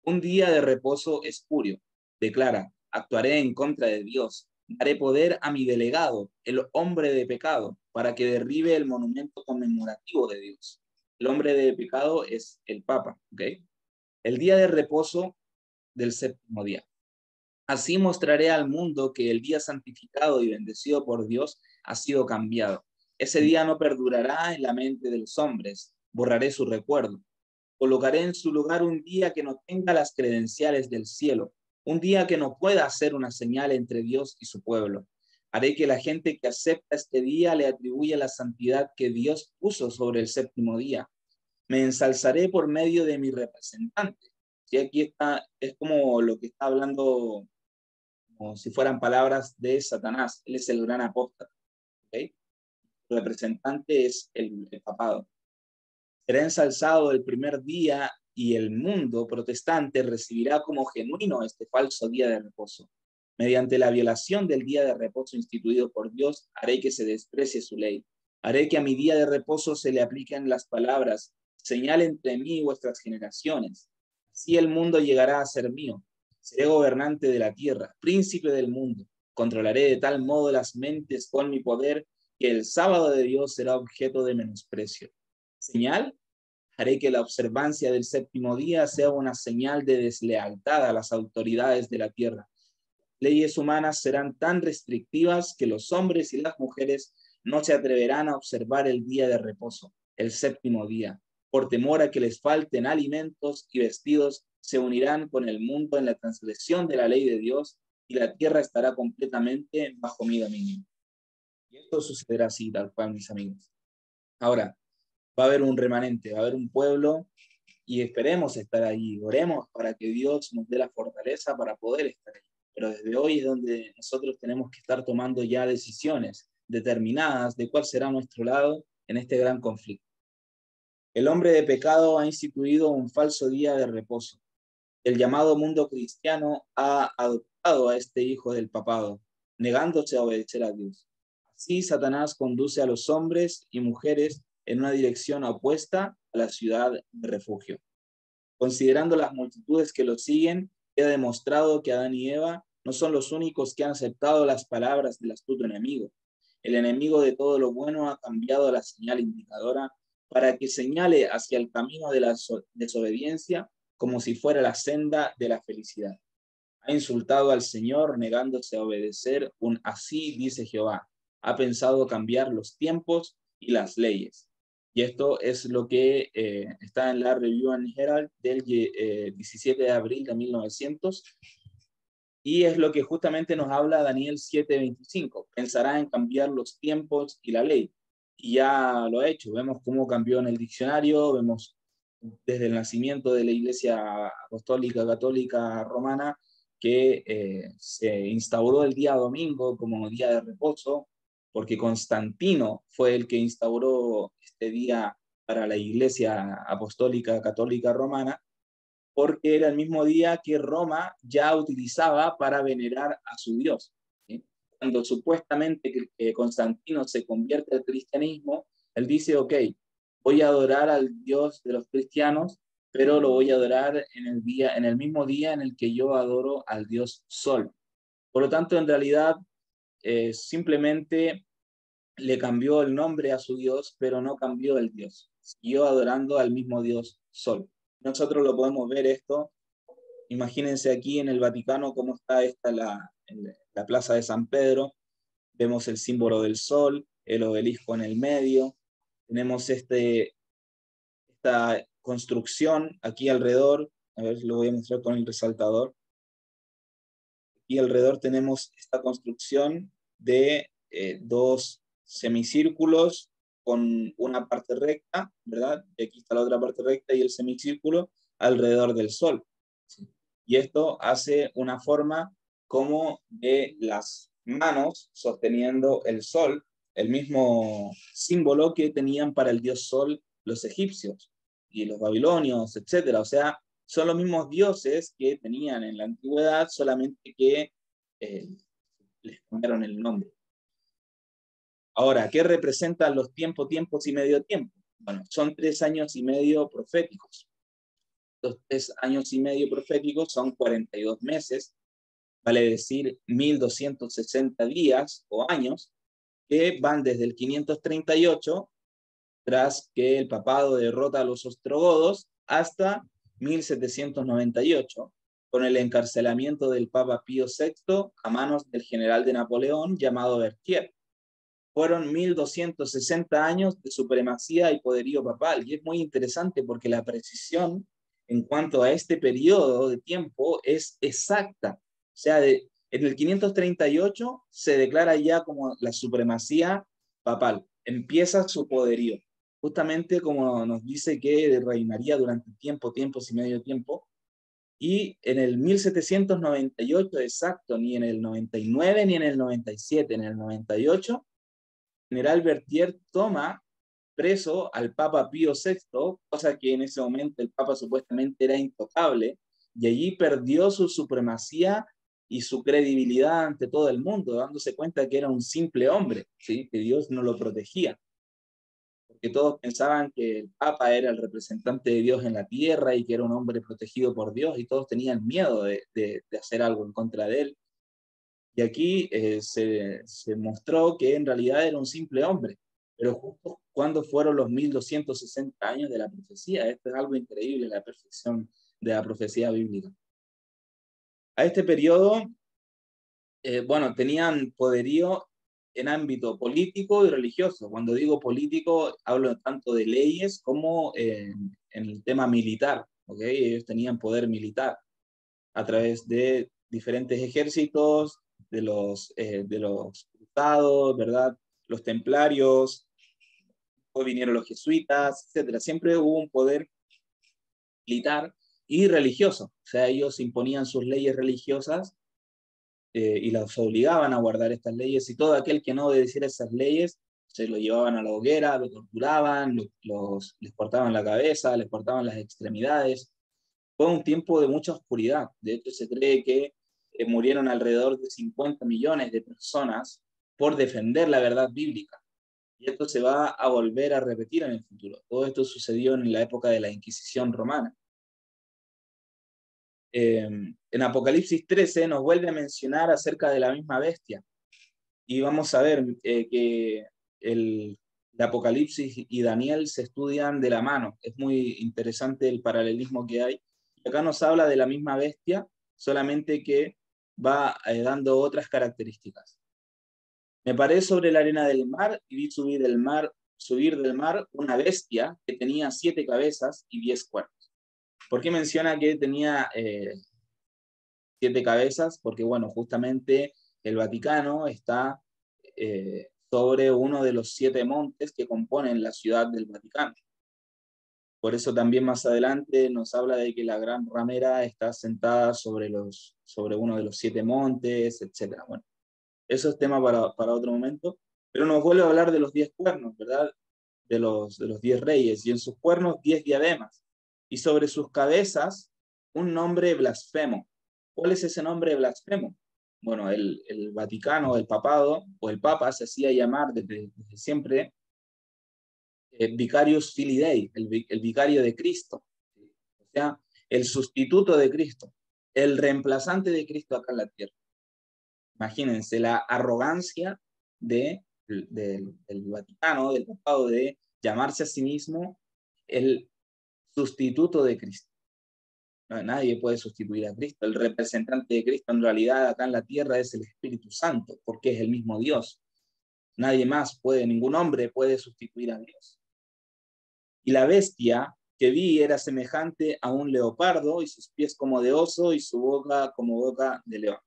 Un día de reposo espurio, declara, actuaré en contra de Dios, Daré poder a mi delegado, el hombre de pecado, para que derribe el monumento conmemorativo de Dios. El hombre de pecado es el Papa, ¿ok? El día de reposo del séptimo día. Así mostraré al mundo que el día santificado y bendecido por Dios ha sido cambiado. Ese día no perdurará en la mente de los hombres. Borraré su recuerdo. Colocaré en su lugar un día que no tenga las credenciales del cielo, un día que no pueda hacer una señal entre Dios y su pueblo. Haré que la gente que acepta este día le atribuya la santidad que Dios puso sobre el séptimo día. Me ensalzaré por medio de mi representante. Y aquí está, es como lo que está hablando, como si fueran palabras de Satanás. Él es el gran apóstol. ¿Okay? El representante es el papado. Será ensalzado el primer día y el mundo protestante recibirá como genuino este falso día de reposo. Mediante la violación del día de reposo instituido por Dios, haré que se desprecie su ley. Haré que a mi día de reposo se le apliquen las palabras, señal entre mí y vuestras generaciones. Así el mundo llegará a ser mío. Seré gobernante de la tierra, príncipe del mundo. Controlaré de tal modo las mentes con mi poder que el sábado de Dios será objeto de menosprecio. Señal, haré que la observancia del séptimo día sea una señal de deslealtad a las autoridades de la tierra. Leyes humanas serán tan restrictivas que los hombres y las mujeres no se atreverán a observar el día de reposo, el séptimo día. Por temor a que les falten alimentos y vestidos, se unirán con el mundo en la transgresión de la ley de Dios y la tierra estará completamente bajo mi dominio. Y esto sucederá así, tal cual, mis amigos. Ahora, va a haber un remanente, va a haber un pueblo y esperemos estar ahí, oremos para que Dios nos dé la fortaleza para poder estar ahí. Pero desde hoy es donde nosotros tenemos que estar tomando ya decisiones determinadas de cuál será nuestro lado en este gran conflicto. El hombre de pecado ha instituido un falso día de reposo. El llamado mundo cristiano ha adoptado a este hijo del papado, negándose a obedecer a Dios. Así Satanás conduce a los hombres y mujeres en una dirección opuesta a la ciudad de refugio. Considerando las multitudes que lo siguen, queda demostrado que Adán y Eva no son los únicos que han aceptado las palabras del astuto enemigo. El enemigo de todo lo bueno ha cambiado la señal indicadora para que señale hacia el camino de la desobediencia como si fuera la senda de la felicidad. Ha insultado al Señor negándose a obedecer un así dice Jehová. Ha pensado cambiar los tiempos y las leyes. Y esto es lo que está en la Review and Herald del 17 de abril de 1900. Y es lo que justamente nos habla Daniel 7:25. Pensará en cambiar los tiempos y la ley. Y ya lo ha hecho. Vemos cómo cambió en el diccionario, vemos desde el nacimiento de la Iglesia Apostólica Católica Romana que se instauró el día domingo como día de reposo, porque Constantino fue el que instauró este día para la Iglesia Apostólica Católica Romana, porque era el mismo día que Roma ya utilizaba para venerar a su Dios. ¿Sí? Cuando supuestamente Constantino se convierte al cristianismo, él dice, ok, voy a adorar al Dios de los cristianos, pero lo voy a adorar en el mismo día en el que yo adoro al Dios Sol. Por lo tanto, en realidad, simplemente le cambió el nombre a su Dios, pero no cambió el Dios. Siguió adorando al mismo Dios Sol. Nosotros lo podemos ver esto. Imagínense aquí en el Vaticano cómo está la plaza de San Pedro. Vemos el símbolo del sol, el obelisco en el medio. Tenemos esta construcción aquí alrededor. A ver, lo voy a mostrar con el resaltador. Aquí alrededor tenemos esta construcción de dos semicírculos con una parte recta, ¿verdad? Y aquí está la otra parte recta y el semicírculo alrededor del sol. Y esto hace una forma como de las manos sosteniendo el sol, el mismo símbolo que tenían para el dios sol los egipcios y los babilonios, etcétera. O sea, son los mismos dioses que tenían en la antigüedad, solamente que les cambiaron el nombre. Ahora, ¿qué representan los tiempos y medio tiempo? Bueno, son 3 años y medio proféticos. Los 3 años y medio proféticos son 42 meses, vale decir 1260 días o años, que van desde el 538, tras que el papado derrota a los ostrogodos, hasta 1798, con el encarcelamiento del Papa Pío VI a manos del general de Napoleón llamado Berthier. Fueron 1260 años de supremacía y poderío papal, y es muy interesante porque la precisión en cuanto a este periodo de tiempo es exacta. O sea, en el 538 se declara ya como la supremacía papal, empieza su poderío, justamente como nos dice que reinaría durante tiempos y medio tiempo, y en el 1798 exacto, ni en el 99 ni en el 97, en el 98, general Berthier toma preso al Papa Pío VI, cosa que en ese momento el Papa supuestamente era intocable, y allí perdió su supremacía y su credibilidad ante todo el mundo, dándose cuenta que era un simple hombre, ¿sí? Que Dios no lo protegía, porque todos pensaban que el Papa era el representante de Dios en la tierra y que era un hombre protegido por Dios, y todos tenían miedo de hacer algo en contra de él. Y aquí se mostró que en realidad era un simple hombre, pero justo cuando fueron los 1260 años de la profecía. Esto es algo increíble, la perfección de la profecía bíblica. A este periodo, bueno, tenían poderío en ámbito político y religioso. Cuando digo político, hablo tanto de leyes como en el tema militar, ¿ok? Ellos tenían poder militar a través de diferentes ejércitos, de los cruzados, ¿verdad? Los templarios, después vinieron los jesuitas, etcétera. Siempre hubo un poder militar y religioso. O sea, ellos imponían sus leyes religiosas y los obligaban a guardar estas leyes, y todo aquel que no obedeciera esas leyes se lo llevaban a la hoguera, lo torturaban, les cortaban la cabeza, les cortaban las extremidades. Fue un tiempo de mucha oscuridad. De hecho, se cree que murieron alrededor de 50 millones de personas por defender la verdad bíblica. Y esto se va a volver a repetir en el futuro. Todo esto sucedió en la época de la Inquisición romana. En Apocalipsis 13 nos vuelve a mencionar acerca de la misma bestia. Y vamos a ver que el Apocalipsis y Daniel se estudian de la mano. Es muy interesante el paralelismo que hay. Acá nos habla de la misma bestia, solamente que va dando otras características. Me paré sobre la arena del mar y vi subir del mar una bestia que tenía 7 cabezas y 10 cuernos. ¿Por qué menciona que tenía 7 cabezas? Porque, bueno, justamente el Vaticano está sobre uno de los 7 montes que componen la ciudad del Vaticano. Por eso también más adelante nos habla de que la gran ramera está sentada sobre uno de los 7 montes, etc. Bueno, eso es tema para otro momento, pero nos vuelve a hablar de los 10 cuernos, ¿verdad? De los 10 reyes, y en sus cuernos 10 diademas, y sobre sus cabezas un nombre blasfemo. ¿Cuál es ese nombre blasfemo? Bueno, el Vaticano, el papado, o el papa se hacía llamar desde siempre Vicarius Filii Dei, el vicario de Cristo, o sea, el sustituto de Cristo, el reemplazante de Cristo acá en la tierra. Imagínense la arrogancia del Vaticano, del papado, de llamarse a sí mismo el sustituto de Cristo. No, nadie puede sustituir a Cristo. El representante de Cristo en realidad acá en la tierra es el Espíritu Santo, porque es el mismo Dios. Nadie más puede, ningún hombre puede sustituir a Dios. Y la bestia que vi era semejante a un leopardo, y sus pies como de oso, y su boca como boca de león.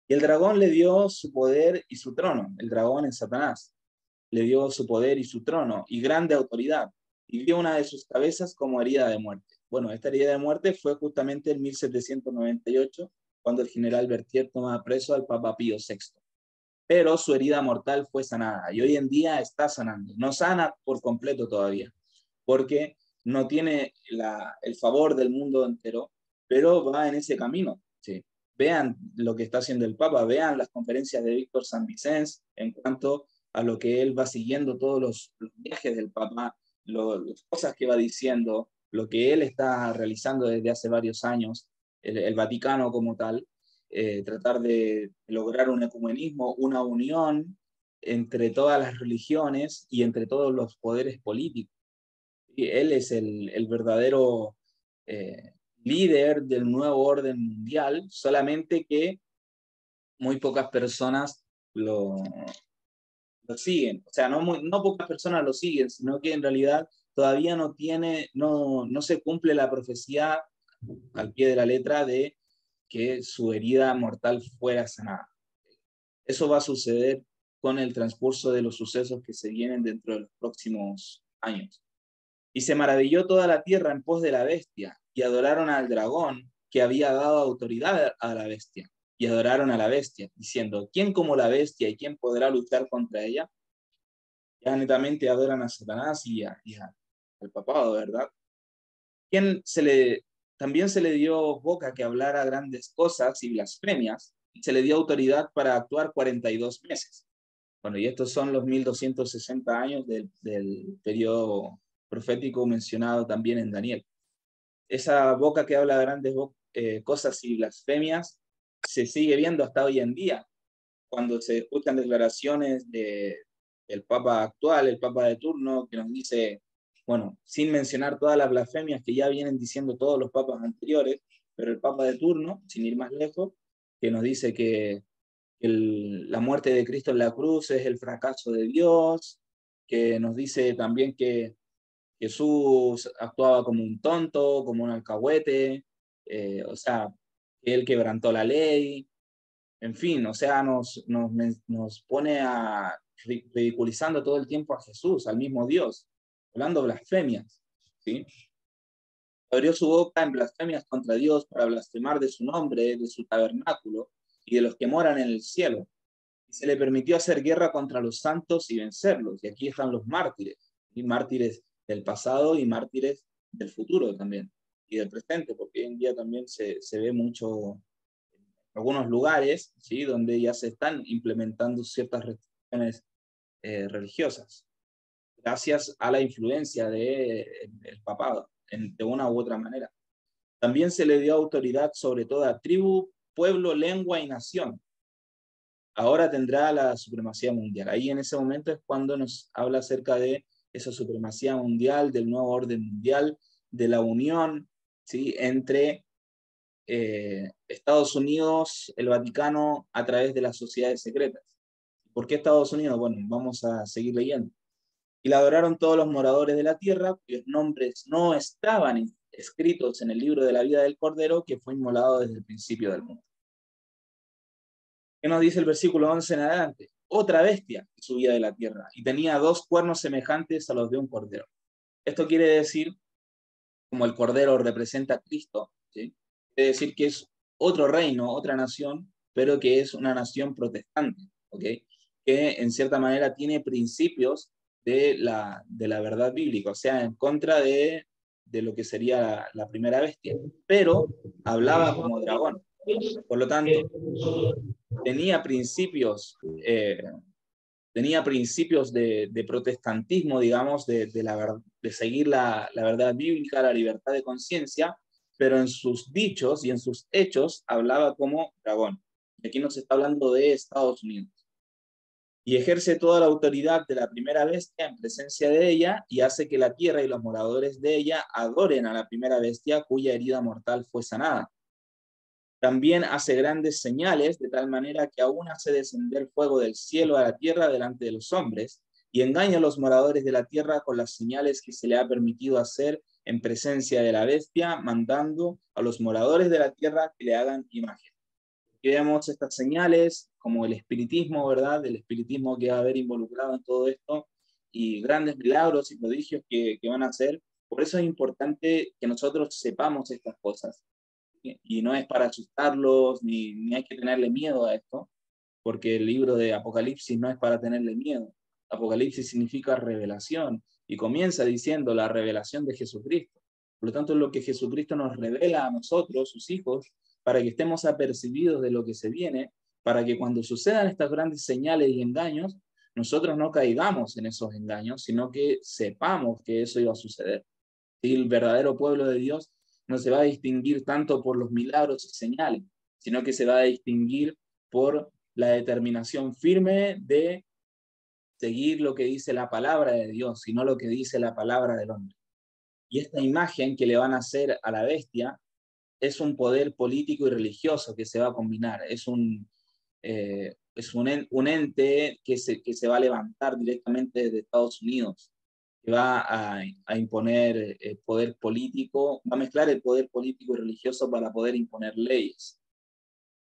Y el dragón le dio su poder y su trono. El dragón es Satanás. Le dio su poder y su trono, y grande autoridad. Y vio una de sus cabezas como herida de muerte. Bueno, esta herida de muerte fue justamente en 1798, cuando el general Berthier toma preso al Papa Pío VI. Pero su herida mortal fue sanada, y hoy en día está sanando. No sana por completo todavía, porque no tiene el favor del mundo entero, pero va en ese camino. ¿Sí? Vean lo que está haciendo el Papa, vean las conferencias de Víctor San Vicens en cuanto a lo que él va siguiendo, todos los viajes del Papa, las cosas que va diciendo, lo que él está realizando desde hace varios años, el Vaticano como tal. tratar de lograr un ecumenismo, una unión entre todas las religiones y entre todos los poderes políticos. Y él es el verdadero líder del nuevo orden mundial, solamente que muy pocas personas lo siguen. O sea, no pocas personas lo siguen, sino que en realidad todavía no se cumple la profecía al pie de la letra de que su herida mortal fuera sanada. Eso va a suceder con el transcurso de los sucesos que se vienen dentro de los próximos años. Y se maravilló toda la tierra en pos de la bestia, y adoraron al dragón que había dado autoridad a la bestia, y adoraron a la bestia, diciendo, ¿quién como la bestia y quién podrá luchar contra ella? Ya netamente adoran a Satanás al papado, ¿verdad? ¿Quién también se le dio boca que hablara grandes cosas y blasfemias, y se le dio autoridad para actuar 42 meses. Bueno, y estos son los 1260 años del periodo profético mencionado también en Daniel. Esa boca que habla grandes cosas y blasfemias se sigue viendo hasta hoy en día, cuando se escuchan declaraciones del Papa actual, el Papa de turno, que nos dice, bueno, sin mencionar todas las blasfemias que ya vienen diciendo todos los papas anteriores, pero el Papa de turno, sin ir más lejos, que nos dice que la muerte de Cristo en la cruz es el fracaso de Dios, que nos dice también que Jesús actuaba como un tonto, como un alcahuete, o sea, que él quebrantó la ley, en fin, o sea, nos pone ridiculizando todo el tiempo a Jesús, al mismo Dios, hablando blasfemias, ¿sí? Abrió su boca en blasfemias contra Dios para blasfemar de su nombre, de su tabernáculo y de los que moran en el cielo. Y se le permitió hacer guerra contra los santos y vencerlos. Y aquí están los mártires, y mártires del pasado y mártires del futuro también, y del presente, porque hoy en día también se ve mucho en algunos lugares, ¿sí? Donde ya se están implementando ciertas restricciones religiosas, gracias a la influencia del papado, de una u otra manera. También se le dio autoridad sobre toda tribu, pueblo, lengua y nación. Ahora tendrá la supremacía mundial. Ahí en ese momento es cuando nos habla acerca de esa supremacía mundial, del nuevo orden mundial, de la unión, ¿sí? Entre Estados Unidos, el Vaticano, a través de las sociedades secretas. ¿Por qué Estados Unidos? Bueno, vamos a seguir leyendo. Y la adoraron todos los moradores de la tierra, cuyos nombres no estaban escritos en el libro de la vida del Cordero, que fue inmolado desde el principio del mundo. ¿Qué nos dice el versículo 11 en adelante? Otra bestia subía de la tierra y tenía 2 cuernos semejantes a los de un cordero. Esto quiere decir, como el cordero representa a Cristo, ¿sí? Quiere decir que es otro reino, otra nación, pero que es una nación protestante, ¿ok? Que en cierta manera tiene principios de la verdad bíblica, o sea, en contra de lo que sería la primera bestia, pero hablaba como dragón. Por lo tanto, tenía principios, de protestantismo, digamos, de seguir la verdad bíblica, la libertad de conciencia, pero en sus dichos y en sus hechos hablaba como dragón. Y aquí nos está hablando de Estados Unidos. Y ejerce toda la autoridad de la primera bestia en presencia de ella y hace que la tierra y los moradores de ella adoren a la primera bestia cuya herida mortal fue sanada. También hace grandes señales, de tal manera que aún hace descender fuego del cielo a la tierra delante de los hombres, y engaña a los moradores de la tierra con las señales que se le ha permitido hacer en presencia de la bestia, mandando a los moradores de la tierra que le hagan imagen. Aquí vemos estas señales, como el espiritismo, ¿verdad? El espiritismo que va a haber involucrado en todo esto, y grandes milagros y prodigios que van a hacer. Por eso es importante que nosotros sepamos estas cosas, y no es para asustarlos, ni hay que tenerle miedo a esto, porque el libro de Apocalipsis no es para tenerle miedo. Apocalipsis significa revelación y comienza diciendo la revelación de Jesucristo. Por lo tanto, es lo que Jesucristo nos revela a nosotros, sus hijos, para que estemos apercibidos de lo que se viene, para que cuando sucedan estas grandes señales y engaños, nosotros no caigamos en esos engaños, sino que sepamos que eso iba a suceder. Y el verdadero pueblo de Dios no se va a distinguir tanto por los milagros y señales, sino que se va a distinguir por la determinación firme de seguir lo que dice la palabra de Dios, y no lo que dice la palabra del hombre. Y esta imagen que le van a hacer a la bestia es un poder político y religioso que se va a combinar. Es un ente que se va a levantar directamente desde Estados Unidos, que va a imponer poder político, va a mezclar el poder político y religioso para poder imponer leyes.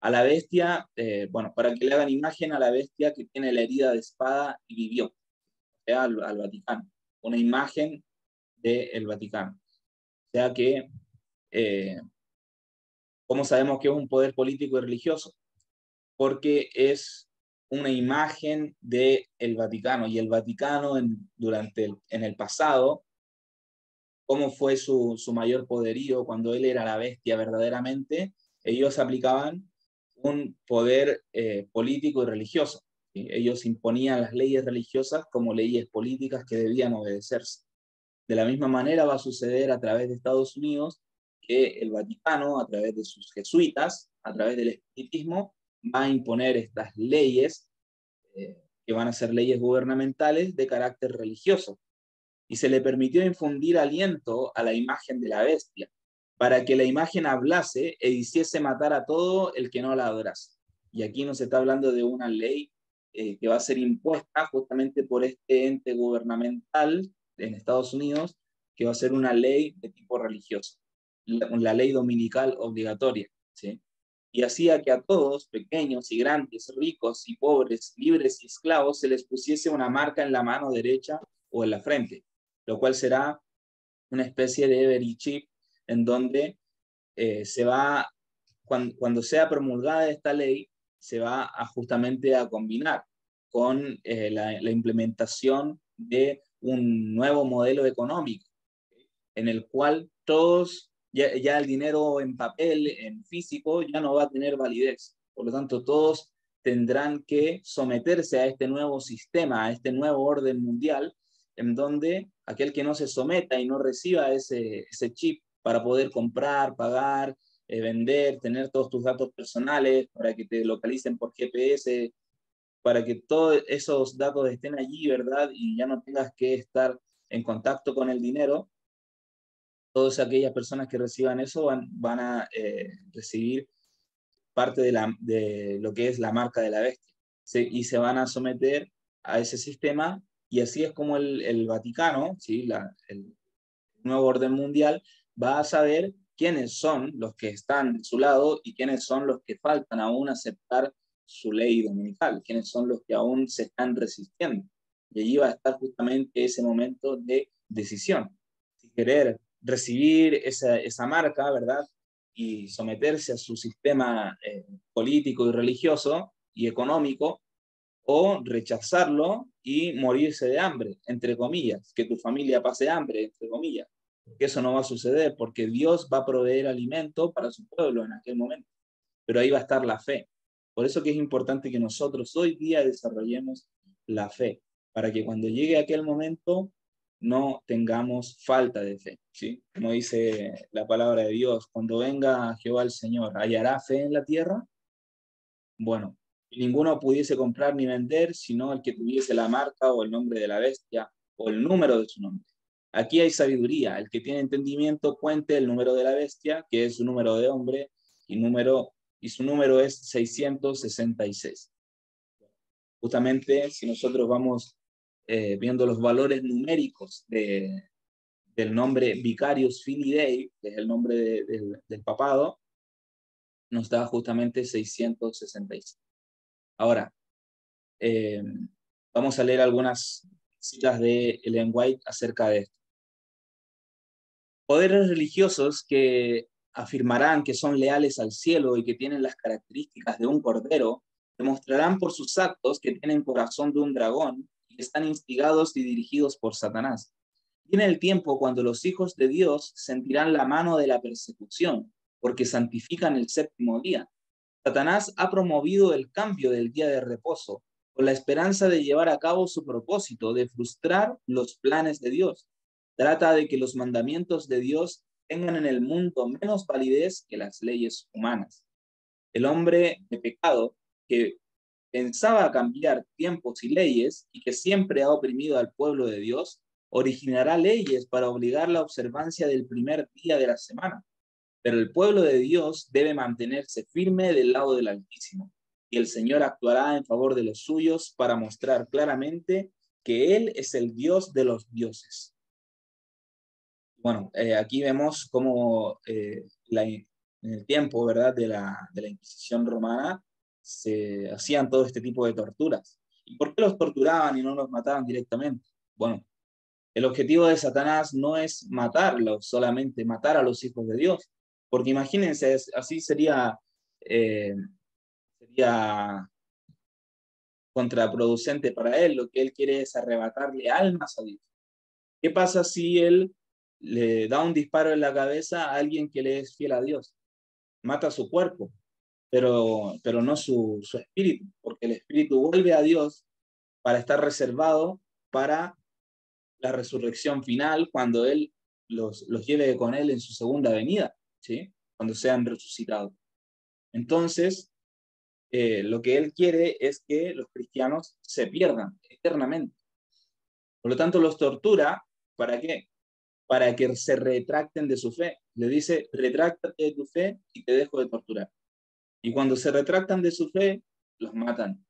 A la bestia, bueno, para que le hagan imagen a la bestia que tiene la herida de espada y vivió, o sea, al Vaticano, una imagen del Vaticano. O sea que, ¿cómo sabemos que es un poder político y religioso? Porque es una imagen del Vaticano, y el Vaticano en el pasado, cómo fue su mayor poderío cuando él era la bestia verdaderamente. Ellos aplicaban un poder político y religioso, ¿sí? Ellos imponían las leyes religiosas como leyes políticas que debían obedecerse. De la misma manera va a suceder a través de Estados Unidos, que el Vaticano, a través de sus jesuitas, a través del espiritismo, va a imponer estas leyes que van a ser leyes gubernamentales de carácter religioso. Y se le permitió infundir aliento a la imagen de la bestia, para que la imagen hablase e hiciese matar a todo el que no la adorase. Y aquí no se está hablando de una ley que va a ser impuesta justamente por este ente gubernamental en Estados Unidos, que va a ser una ley de tipo religioso, la ley dominical obligatoria, ¿sí? Y hacía que a todos, pequeños y grandes, ricos y pobres, libres y esclavos, se les pusiese una marca en la mano derecha o en la frente, lo cual será una especie de every chip, en donde se va, cuando sea promulgada esta ley, se va a justamente a combinar con la implementación de un nuevo modelo económico, en el cual todos, ya el dinero en papel, en físico, ya no va a tener validez. Por lo tanto, todos tendrán que someterse a este nuevo sistema, a este nuevo orden mundial, en donde aquel que no se someta y no reciba ese chip para poder comprar, pagar, vender, tener todos tus datos personales, para que te localicen por GPS, para que todos esos datos estén allí, ¿verdad? Y ya no tengas que estar en contacto con el dinero. Todas aquellas personas que reciban eso van a recibir parte de lo que es la marca de la bestia, y se van a someter a ese sistema, y así es como el Vaticano, ¿sí? El nuevo orden mundial, va a saber quiénes son los que están de su lado y quiénes son los que faltan aún aceptar su ley dominical, quiénes son los que aún se están resistiendo. Y allí va a estar justamente ese momento de decisión. Si querer recibir esa marca, ¿verdad? Y someterse a su sistema político y religioso y económico, o rechazarlo y morirse de hambre, entre comillas, que tu familia pase hambre, entre comillas. Que eso no va a suceder, porque Dios va a proveer alimento para su pueblo en aquel momento, pero ahí va a estar la fe. Por eso que es importante que nosotros hoy día desarrollemos la fe, para que cuando llegue aquel momento no tengamos falta de fe, ¿sí? Como dice la palabra de Dios, cuando venga Jehová el Señor, ¿hallará fe en la tierra? Bueno, ninguno pudiese comprar ni vender, sino el que tuviese la marca o el nombre de la bestia o el número de su nombre. Aquí hay sabiduría. El que tiene entendimiento cuente el número de la bestia, que es su número de hombre, y su número es 666. Justamente, si nosotros vamos viendo los valores numéricos del nombre Vicarius Filii Dei, que es el nombre del papado, nos da justamente 666. Ahora, vamos a leer algunas citas de Ellen White acerca de esto. Poderes religiosos que afirmarán que son leales al cielo y que tienen las características de un cordero, demostrarán por sus actos que tienen corazón de un dragón y que están instigados y dirigidos por Satanás. Viene el tiempo cuando los hijos de Dios sentirán la mano de la persecución, porque santifican el séptimo día. Satanás ha promovido el cambio del día de reposo con la esperanza de llevar a cabo su propósito de frustrar los planes de Dios. Trata de que los mandamientos de Dios tengan en el mundo menos validez que las leyes humanas. El hombre de pecado que pensaba cambiar tiempos y leyes y que siempre ha oprimido al pueblo de Dios, originará leyes para obligar la observancia del primer día de la semana. Pero el pueblo de Dios debe mantenerse firme del lado del Altísimo, y el Señor actuará en favor de los suyos para mostrar claramente que Él es el Dios de los dioses. Bueno, aquí vemos cómo en el tiempo, ¿verdad?, de la Inquisición romana se hacían todo este tipo de torturas. ¿Y por qué los torturaban y no los mataban directamente? Bueno, el objetivo de Satanás no es matarlos, solamente matar a los hijos de Dios, porque imagínense, así sería contraproducente para él. Lo que él quiere es arrebatarle almas a Dios. ¿Qué pasa si él le da un disparo en la cabeza a alguien que le es fiel a Dios? Mata su cuerpo, pero no su espíritu, porque el espíritu vuelve a Dios para estar reservado para la resurrección final, cuando Él los lleve con Él en su segunda venida, ¿sí? Cuando sean resucitados. Entonces, lo que Él quiere es que los cristianos se pierdan eternamente. Por lo tanto, los tortura, ¿para qué? Para que se retracten de su fe. Le dice, retráctate de tu fe y te dejo de torturar. Y cuando se retractan de su fe, los matan.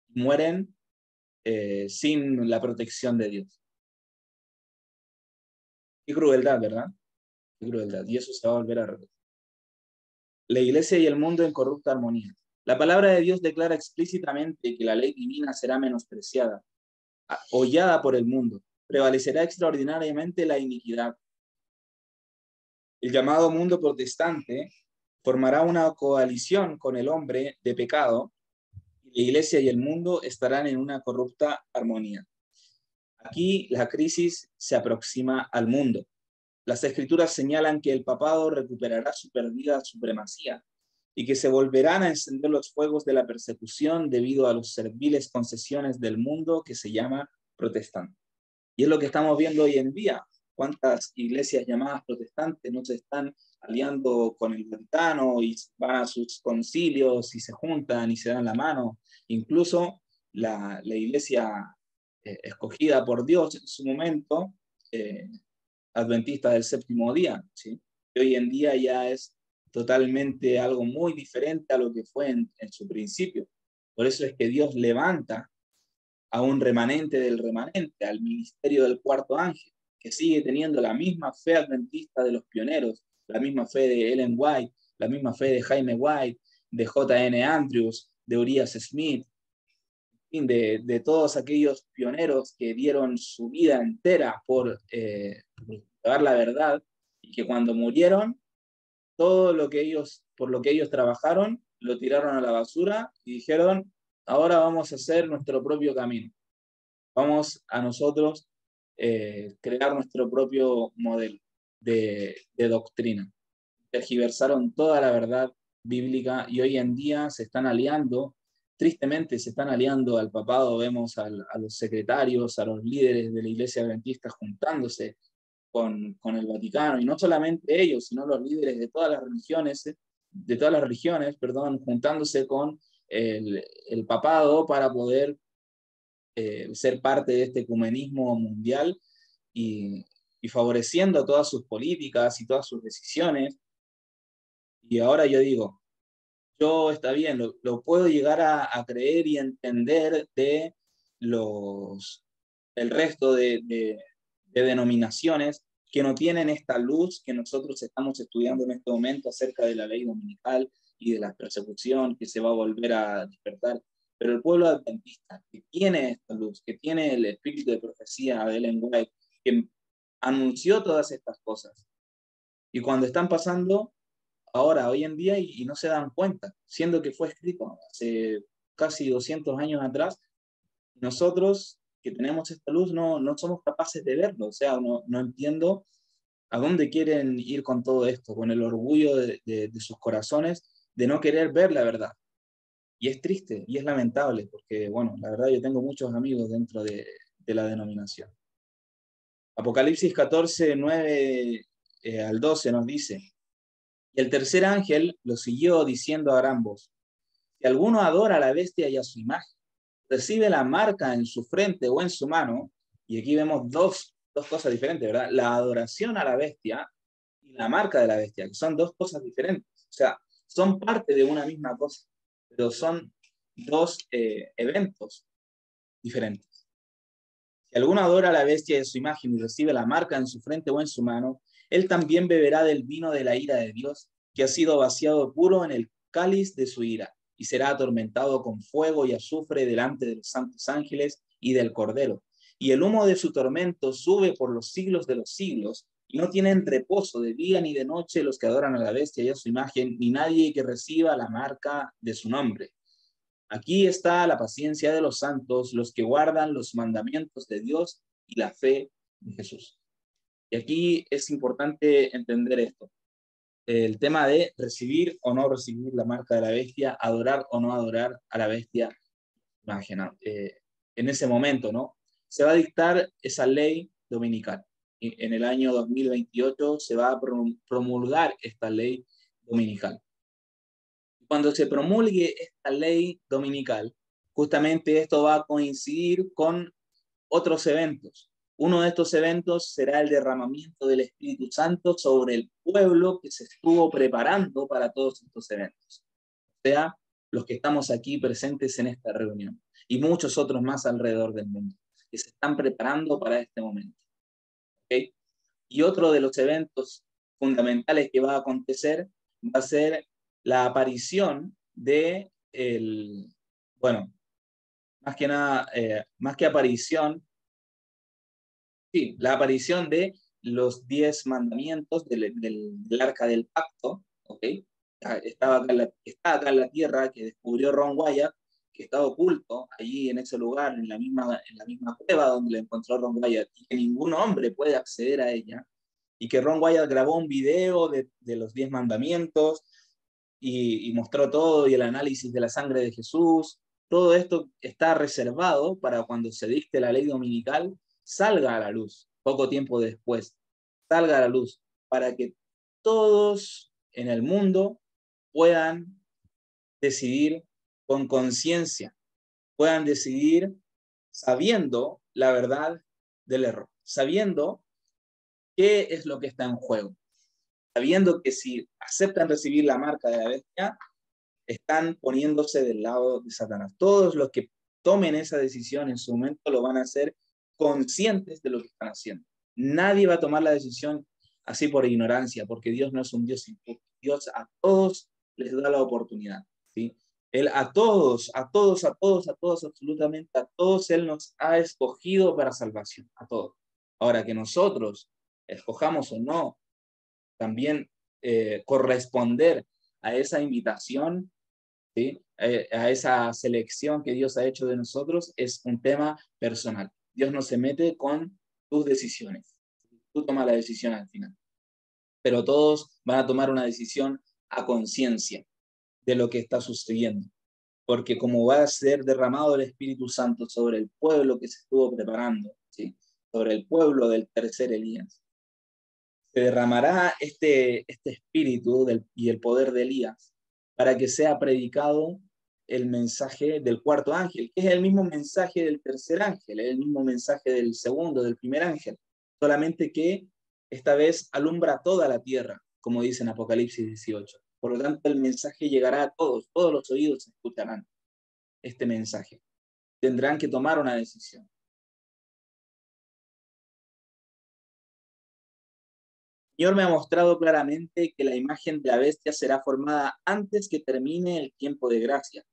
Mueren sin la protección de Dios. Qué crueldad, ¿verdad? Qué crueldad. Y eso se va a volver a repetir. La iglesia y el mundo en corrupta armonía. La palabra de Dios declara explícitamente que la ley divina será menospreciada, hollada por el mundo. Prevalecerá extraordinariamente la iniquidad. El llamado mundo protestante formará una coalición con el hombre de pecado, y la iglesia y el mundo estarán en una corrupta armonía. Aquí la crisis se aproxima al mundo. Las escrituras señalan que el papado recuperará su perdida supremacía y que se volverán a encender los fuegos de la persecución debido a las serviles concesiones del mundo que se llama protestante. Y es lo que estamos viendo hoy en día. ¿Cuántas iglesias llamadas protestantes no se están aliando con el Vaticano y van a sus concilios y se juntan y se dan la mano? Incluso la iglesia escogida por Dios en su momento, adventista del séptimo día, ¿sí? Que hoy en día ya es totalmente algo muy diferente a lo que fue en su principio. Por eso es que Dios levanta a un remanente del remanente, al ministerio del cuarto ángel, que sigue teniendo la misma fe adventista de los pioneros, la misma fe de Ellen White, la misma fe de Jaime White, de J.N. Andrews, de Urias Smith, de todos aquellos pioneros que dieron su vida entera por llevar la verdad, y que cuando murieron, todo lo que por lo que ellos trabajaron, lo tiraron a la basura y dijeron, ahora vamos a hacer nuestro propio camino. Vamos a nosotros crear nuestro propio modelo de doctrina. Tergiversaron toda la verdad bíblica y hoy en día se están aliando, tristemente se están aliando al papado. Vemos a los secretarios, a los líderes de la iglesia adventista juntándose con el Vaticano, y no solamente ellos, sino los líderes de todas las religiones, perdón, juntándose con el papado para poder ser parte de este ecumenismo mundial y favoreciendo todas sus políticas y todas sus decisiones. Y ahora yo digo, yo está bien, lo puedo llegar a creer y entender de el resto de denominaciones que no tienen esta luz que nosotros estamos estudiando en este momento acerca de la ley dominical y de la persecución que se va a volver a despertar. Pero el pueblo adventista que tiene esta luz, que tiene el espíritu de profecía de Ellen White, que anunció todas estas cosas, y cuando están pasando ahora, hoy en día, y no se dan cuenta, siendo que fue escrito hace casi 200 años atrás, nosotros que tenemos esta luz no somos capaces de verlo. O sea, no entiendo a dónde quieren ir con todo esto, con el orgullo de sus corazones, de no querer ver la verdad. Y es triste y es lamentable, porque, bueno, la verdad yo tengo muchos amigos dentro de la denominación. Apocalipsis 14, 9 al 12 nos dice, Y el tercer ángel lo siguió diciendo a gran voz: si alguno adora a la bestia y a su imagen, recibe la marca en su frente o en su mano, y aquí vemos dos cosas diferentes, ¿verdad? La adoración a la bestia y la marca de la bestia, que son dos cosas diferentes. O sea, son parte de una misma cosa, pero son dos eventos diferentes. Si alguno adora a la bestia de su imagen y recibe la marca en su frente o en su mano, él también beberá del vino de la ira de Dios, que ha sido vaciado puro en el cáliz de su ira, y será atormentado con fuego y azufre delante de los santos ángeles y del Cordero. Y el humo de su tormento sube por los siglos de los siglos, y no tienen reposo de día ni de noche los que adoran a la bestia y a su imagen, ni nadie que reciba la marca de su nombre. Aquí está la paciencia de los santos, los que guardan los mandamientos de Dios y la fe de Jesús. Y aquí es importante entender esto. El tema de recibir o no recibir la marca de la bestia, adorar o no adorar a la bestia. Imagina, en ese momento, ¿no? Se va a dictar esa ley dominical. Y en el año 2028 se va a promulgar esta ley dominical. Cuando se promulgue esta ley dominical, justamente esto va a coincidir con otros eventos. Uno de estos eventos será el derramamiento del Espíritu Santo sobre el pueblo que se estuvo preparando para todos estos eventos. O sea, los que estamos aquí presentes en esta reunión y muchos otros más alrededor del mundo que se están preparando para este momento. ¿Okay? Y otro de los eventos fundamentales que va a acontecer va a ser la aparición de bueno, más que nada, más que aparición, sí, la aparición de los 10 mandamientos del Arca del Pacto, ¿ok? Está acá en la tierra, que descubrió Ron Wyatt, que estaba oculto allí en ese lugar, en la misma cueva donde lo encontró Ron Wyatt, y que ningún hombre puede acceder a ella, y que Ron Wyatt grabó un video de los 10 mandamientos, y mostró todo, y el análisis de la sangre de Jesús. Todo esto está reservado para cuando se dicte la ley dominical, salga a la luz, poco tiempo después, salga a la luz, para que todos en el mundo puedan decidir con conciencia, puedan decidir sabiendo la verdad del error, sabiendo qué es lo que está en juego, sabiendo que si aceptan recibir la marca de la bestia, están poniéndose del lado de Satanás. Todos los que tomen esa decisión en su momento lo van a hacer conscientes de lo que están haciendo. Nadie va a tomar la decisión así por ignorancia, porque Dios no es un Dios injusto. Dios a todos les da la oportunidad, ¿sí? Él a todos, absolutamente a todos, Él nos ha escogido para salvación, a todos. Ahora, que nosotros escojamos o no, también corresponder a esa invitación, ¿sí? A esa selección que Dios ha hecho de nosotros, es un tema personal. Dios no se mete con tus decisiones. Tú tomas la decisión al final. Pero todos van a tomar una decisión a conciencia de lo que está sucediendo. Porque como va a ser derramado el Espíritu Santo sobre el pueblo que se estuvo preparando, ¿sí? Sobre el pueblo del tercer Elías, se derramará este espíritu y el poder de Elías para que sea predicado el mensaje del cuarto ángel, que es el mismo mensaje del tercer ángel, es el mismo mensaje del segundo, del primer ángel, solamente que esta vez alumbra toda la tierra, como dice en Apocalipsis 18. Por lo tanto, el mensaje llegará a todos los oídos escucharán este mensaje. Tendrán que tomar una decisión. El Señor me ha mostrado claramente que la imagen de la bestia será formada antes que termine el tiempo de gracia.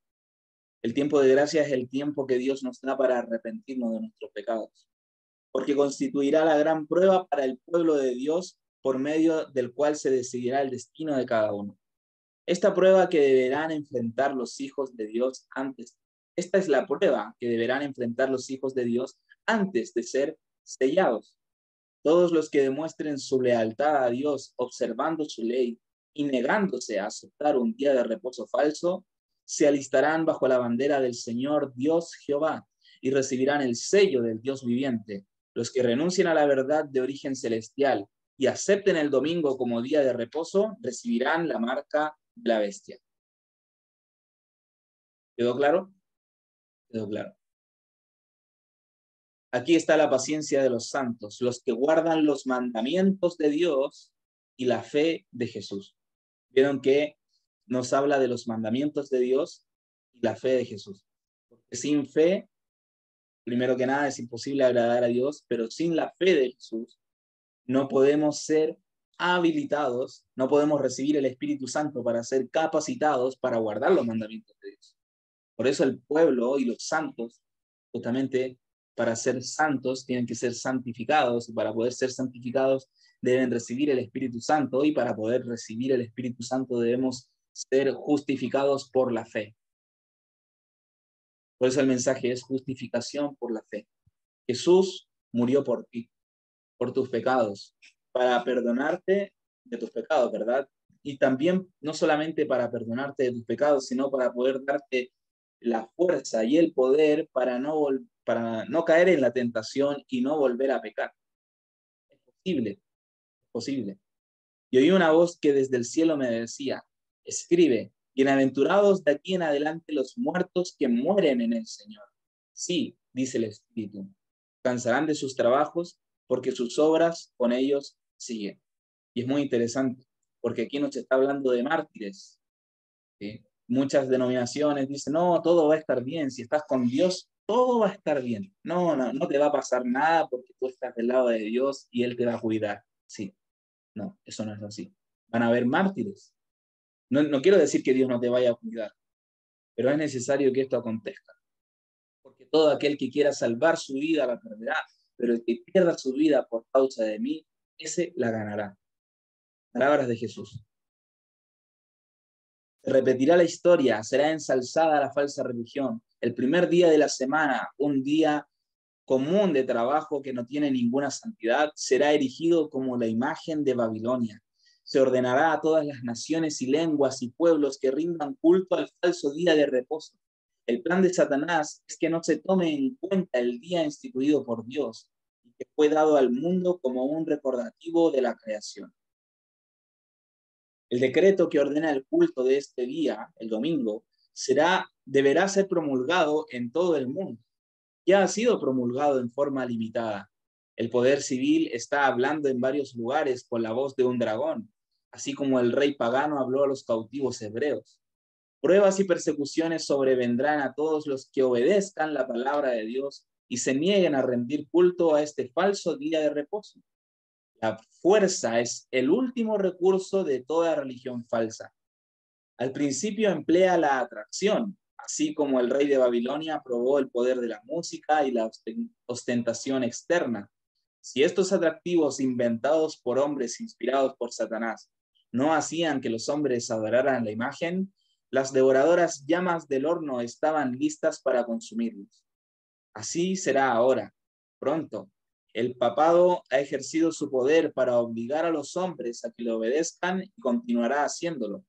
El tiempo de gracia es el tiempo que Dios nos da para arrepentirnos de nuestros pecados, porque constituirá la gran prueba para el pueblo de Dios, por medio del cual se decidirá el destino de cada uno. Esta prueba que deberán enfrentar los hijos de Dios antes, esta es la prueba que deberán enfrentar los hijos de Dios antes de ser sellados. Todos los que demuestren su lealtad a Dios observando su ley y negándose a aceptar un día de reposo falso, se alistarán bajo la bandera del Señor Dios Jehová y recibirán el sello del Dios viviente. Los que renuncien a la verdad de origen celestial y acepten el domingo como día de reposo, recibirán la marca de la bestia. ¿Quedó claro? Quedó claro. Aquí está la paciencia de los santos, los que guardan los mandamientos de Dios y la fe de Jesús. Vieron que nos habla de los mandamientos de Dios y la fe de Jesús. Porque sin fe, primero que nada, es imposible agradar a Dios, pero sin la fe de Jesús no podemos ser habilitados, no podemos recibir el Espíritu Santo para ser capacitados para guardar los mandamientos de Dios. Por eso el pueblo y los santos, justamente para ser santos, tienen que ser santificados, y para poder ser santificados deben recibir el Espíritu Santo, y para poder recibir el Espíritu Santo debemos ser justificados por la fe. Por eso el mensaje es justificación por la fe. Jesús murió por ti, por tus pecados, para perdonarte de tus pecados, ¿verdad? Y también no solamente para perdonarte de tus pecados, sino para poder darte la fuerza y el poder para no caer en la tentación y no volver a pecar. Es posible, es posible. Y oí una voz que desde el cielo me decía, escribe, bienaventurados de aquí en adelante los muertos que mueren en el Señor. Sí, dice el Espíritu, cansarán de sus trabajos porque sus obras con ellos siguen. Y es muy interesante, porque aquí nos está hablando de mártires, ¿sí? Muchas denominaciones dicen, no, todo va a estar bien, si estás con Dios, todo va a estar bien. No, no, no te va a pasar nada porque tú estás del lado de Dios y Él te va a cuidar. Sí, no, eso no es así. Van a haber mártires. No, no quiero decir que Dios no te vaya a cuidar, pero es necesario que esto acontezca. Porque todo aquel que quiera salvar su vida la perderá, pero el que pierda su vida por causa de mí, ese la ganará. Palabras de Jesús. Se repetirá la historia, será ensalzada la falsa religión. El primer día de la semana, un día común de trabajo que no tiene ninguna santidad, será erigido como la imagen de Babilonia. Se ordenará a todas las naciones y lenguas y pueblos que rindan culto al falso día de reposo. El plan de Satanás es que no se tome en cuenta el día instituido por Dios y que fue dado al mundo como un recordativo de la creación. El decreto que ordena el culto de este día, el domingo, deberá ser promulgado en todo el mundo. Ya ha sido promulgado en forma limitada. El poder civil está hablando en varios lugares con la voz de un dragón, así como el rey pagano habló a los cautivos hebreos. Pruebas y persecuciones sobrevendrán a todos los que obedezcan la palabra de Dios y se nieguen a rendir culto a este falso día de reposo. La fuerza es el último recurso de toda religión falsa. Al principio emplea la atracción, así como el rey de Babilonia probó el poder de la música y la ostentación externa. Si estos atractivos inventados por hombres inspirados por Satanás no hacían que los hombres adoraran la imagen, las devoradoras llamas del horno estaban listas para consumirlos. Así será ahora, pronto. El papado ha ejercido su poder para obligar a los hombres a que le obedezcan y continuará haciéndolo.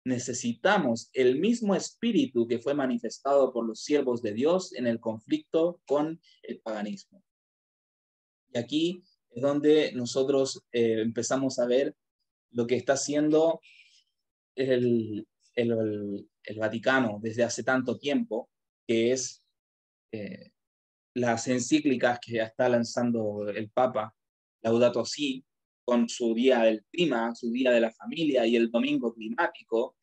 Necesitamos el mismo espíritu que fue manifestado por los siervos de Dios en el conflicto con el paganismo. Y aquí es donde nosotros empezamos a ver lo que está haciendo el Vaticano desde hace tanto tiempo, que es las encíclicas que ya está lanzando el Papa, Laudato Si, con su día del clima, su día de la familia y el domingo climático.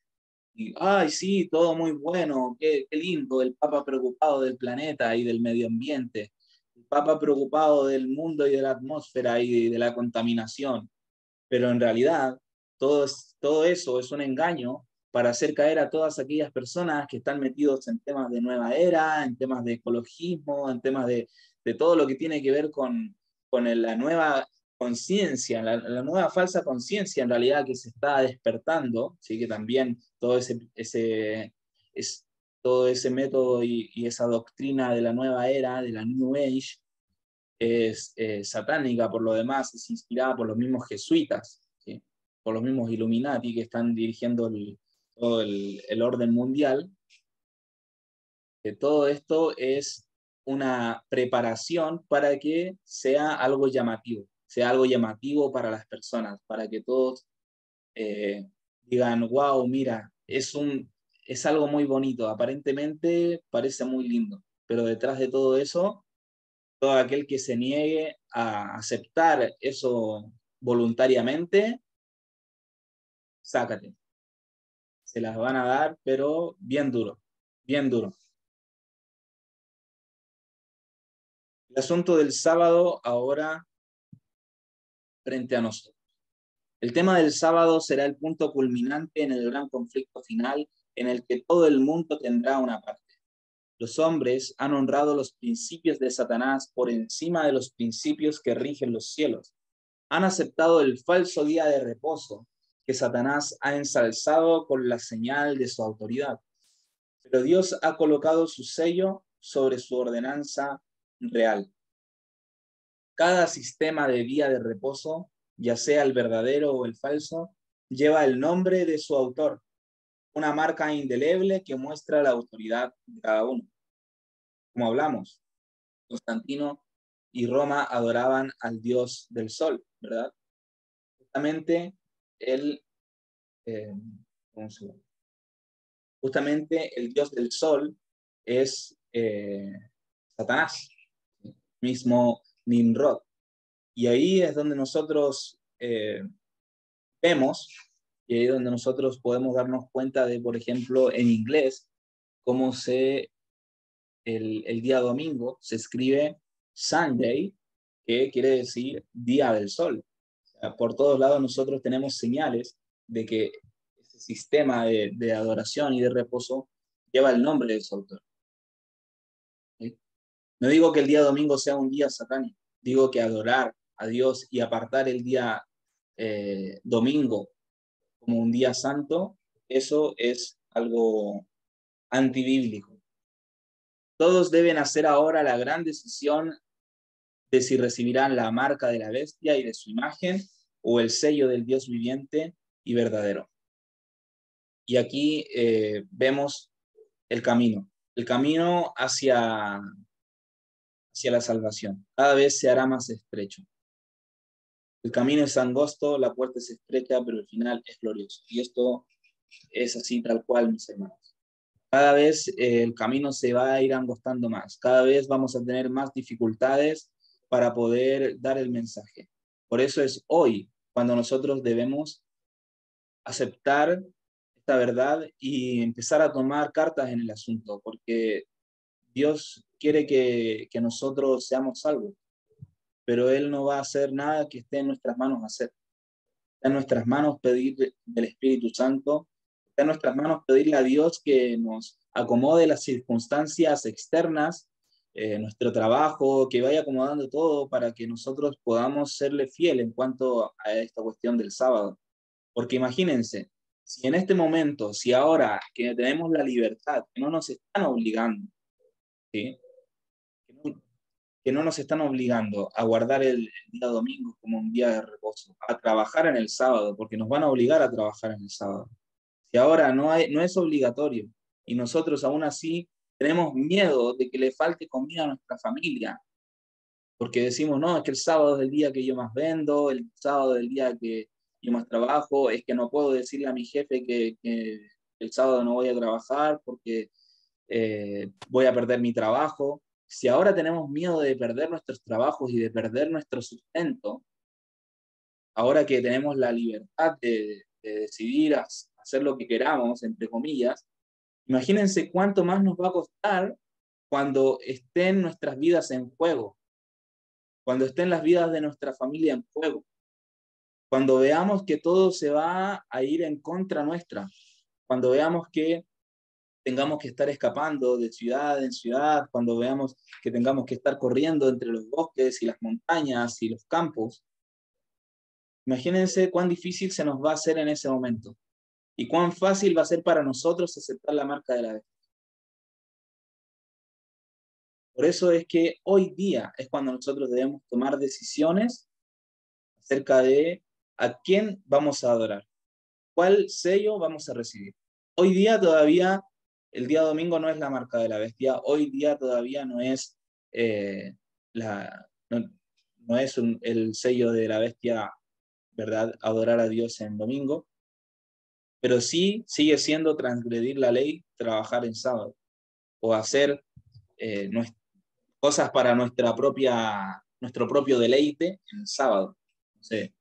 Y, ay, sí, todo muy bueno, qué lindo, el Papa preocupado del planeta y del medio ambiente, el Papa preocupado del mundo y de la atmósfera y de la contaminación. Pero en realidad, todo eso es un engaño para hacer caer a todas aquellas personas que están metidos en temas de nueva era, en temas de ecologismo, en temas de todo lo que tiene que ver con la nueva conciencia, la nueva falsa conciencia en realidad que se está despertando, ¿sí? Que también todo ese método y esa doctrina de la nueva era, de la New Age, es satánica por lo demás, es inspirada por los mismos jesuitas, ¿sí? Por los mismos Illuminati que están dirigiendo todo el orden mundial. Todo esto es una preparación para que sea algo llamativo, sea algo llamativo para las personas, para que todos digan, wow, mira, es algo muy bonito, aparentemente parece muy lindo, pero detrás de todo eso, todo aquel que se niegue a aceptar eso voluntariamente, sácate. Se las van a dar, pero bien duro, bien duro. El asunto del sábado ahora frente a nosotros. El tema del sábado será el punto culminante en el gran conflicto final en el que todo el mundo tendrá una parte. Los hombres han honrado los principios de Satanás por encima de los principios que rigen los cielos. Han aceptado el falso día de reposo que Satanás ha ensalzado con la señal de su autoridad. Pero Dios ha colocado su sello sobre su ordenanza real. Cada sistema de día de reposo, ya sea el verdadero o el falso, lleva el nombre de su autor, una marca indeleble que muestra la autoridad de cada uno. Como hablamos, Constantino y Roma adoraban al dios del sol, ¿verdad? Justamente el, eh, justamente el dios del sol es Satanás, mismo Nimrod. Y ahí es donde nosotros vemos, y ahí es donde nosotros podemos darnos cuenta de, por ejemplo, en inglés, cómo el día domingo se escribe Sunday, que quiere decir día del sol. O sea, por todos lados nosotros tenemos señales de que ese sistema de adoración y de reposo lleva el nombre de su autor. ¿Sí? No digo que el día domingo sea un día satánico, digo que adorar a Dios y apartar el día domingo como un día santo, eso es algo antibíblico. Todos deben hacer ahora la gran decisión de si recibirán la marca de la bestia y de su imagen o el sello del Dios viviente y verdadero. Y aquí vemos el camino hacia la salvación. Cada vez se hará más estrecho. El camino es angosto, la puerta es estrecha, pero el final es glorioso. Y esto es así tal cual, mis hermanos. Cada vez el camino se va a ir angostando más, cada vez vamos a tener más dificultades para poder dar el mensaje. Por eso es hoy cuando nosotros debemos aceptar esta verdad y empezar a tomar cartas en el asunto, porque Dios quiere que nosotros seamos salvos, pero Él no va a hacer nada que esté en nuestras manos hacer. Está en nuestras manos pedir del Espíritu Santo, está en nuestras manos pedirle a Dios que nos acomode las circunstancias externas, nuestro trabajo, que vaya acomodando todo para que nosotros podamos serle fiel en cuanto a esta cuestión del sábado. Porque imagínense, si en este momento, si ahora que tenemos la libertad, que no nos están obligando, ¿sí? Que no nos están obligando a guardar el día domingo como un día de reposo, a trabajar en el sábado, porque nos van a obligar a trabajar en el sábado. Si ahora no es obligatorio y nosotros aún así tenemos miedo de que le falte comida a nuestra familia, porque decimos, no, es que el sábado es el día que yo más vendo, el sábado es el día que yo más trabajo, es que no puedo decirle a mi jefe que el sábado no voy a trabajar porque voy a perder mi trabajo. Si ahora tenemos miedo de perder nuestros trabajos y de perder nuestro sustento, ahora que tenemos la libertad de decidir hacer lo que queramos, entre comillas, imagínense cuánto más nos va a costar cuando estén nuestras vidas en juego, cuando estén las vidas de nuestra familia en juego, cuando veamos que todo se va a ir en contra nuestra, cuando veamos que tengamos que estar escapando de ciudad en ciudad, cuando veamos que tengamos que estar corriendo entre los bosques y las montañas y los campos. Imagínense cuán difícil se nos va a hacer en ese momento y cuán fácil va a ser para nosotros aceptar la marca de la bestia. Por eso es que hoy día es cuando nosotros debemos tomar decisiones acerca de a quién vamos a adorar, cuál sello vamos a recibir. Hoy día todavía, el día domingo no es la marca de la bestia, hoy día todavía no es no No es el sello de la bestia, ¿verdad? Adorar a Dios en domingo, pero sí sigue siendo transgredir la ley, trabajar en sábado, o hacer cosas para nuestro propio deleite en sábado. No sé,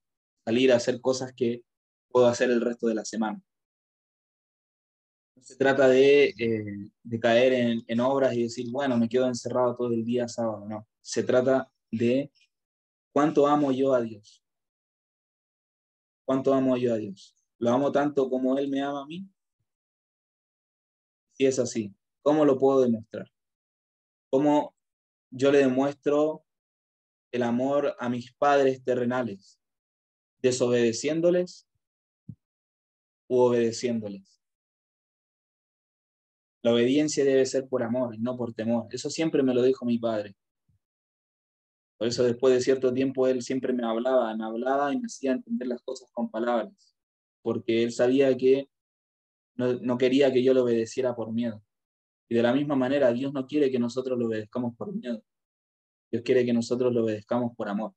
salir a hacer cosas que puedo hacer el resto de la semana. No se trata de caer en obras y decir, bueno, me quedo encerrado todo el día sábado. No, se trata de cuánto amo yo a Dios. ¿Cuánto amo yo a Dios? ¿Lo amo tanto como Él me ama a mí? Si es así, ¿cómo lo puedo demostrar? ¿Cómo yo le demuestro el amor a mis padres terrenales? ¿Desobedeciéndoles u obedeciéndoles? La obediencia debe ser por amor y no por temor. Eso siempre me lo dijo mi padre. Por eso después de cierto tiempo él siempre me hablaba y me hacía entender las cosas con palabras, porque él sabía que no quería que yo lo obedeciera por miedo. Y de la misma manera, Dios no quiere que nosotros lo obedezcamos por miedo. Dios quiere que nosotros lo obedezcamos por amor,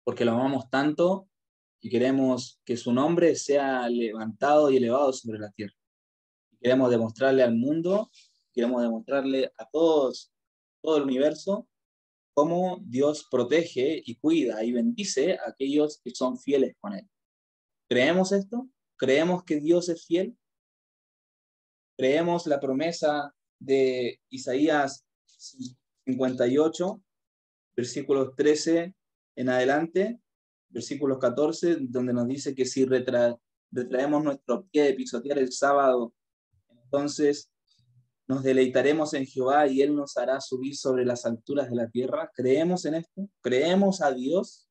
porque lo amamos tanto y queremos que su nombre sea levantado y elevado sobre la tierra. Queremos demostrarle al mundo, queremos demostrarle a todos, todo el universo, cómo Dios protege y cuida y bendice a aquellos que son fieles con Él. ¿Creemos esto? ¿Creemos que Dios es fiel? ¿Creemos la promesa de Isaías 58, versículos 13 en adelante, versículos 14, donde nos dice que si retraemos nuestro pie de pisotear el sábado, entonces nos deleitaremos en Jehová y Él nos hará subir sobre las alturas de la tierra? ¿Creemos en esto? ¿Creemos a Dios?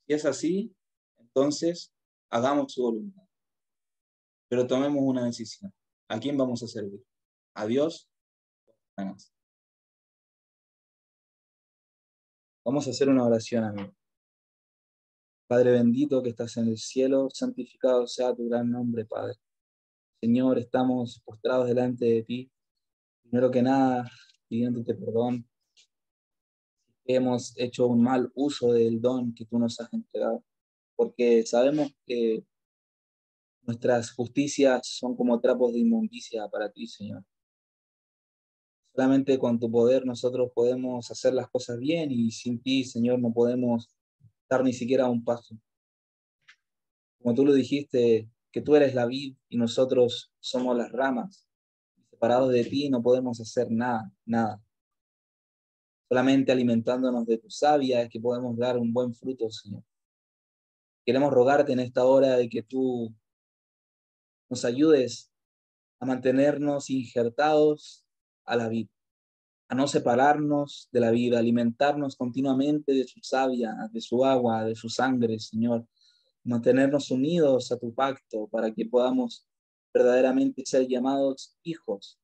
Si es así, entonces hagamos su voluntad. Pero tomemos una decisión. ¿A quién vamos a servir? ¿A Dios? Vamos a hacer una oración, amigo. Padre bendito que estás en el cielo, santificado sea tu gran nombre, Padre. Señor, estamos postrados delante de ti. Primero que nada, pidiéndote perdón. Hemos hecho un mal uso del don que tú nos has entregado, porque sabemos que nuestras justicias son como trapos de inmundicia para ti, Señor. Solamente con tu poder nosotros podemos hacer las cosas bien y sin ti, Señor, no podemos dar ni siquiera un paso. Como tú lo dijiste, que tú eres la vid y nosotros somos las ramas. Separados de ti no podemos hacer nada, nada. Solamente alimentándonos de tu savia es que podemos dar un buen fruto, Señor. Queremos rogarte en esta hora de que tú nos ayudes a mantenernos injertados a la vid, a no separarnos de la vida, alimentarnos continuamente de su savia, de su agua, de su sangre, Señor. Mantenernos unidos a tu pacto para que podamos verdaderamente ser llamados hijos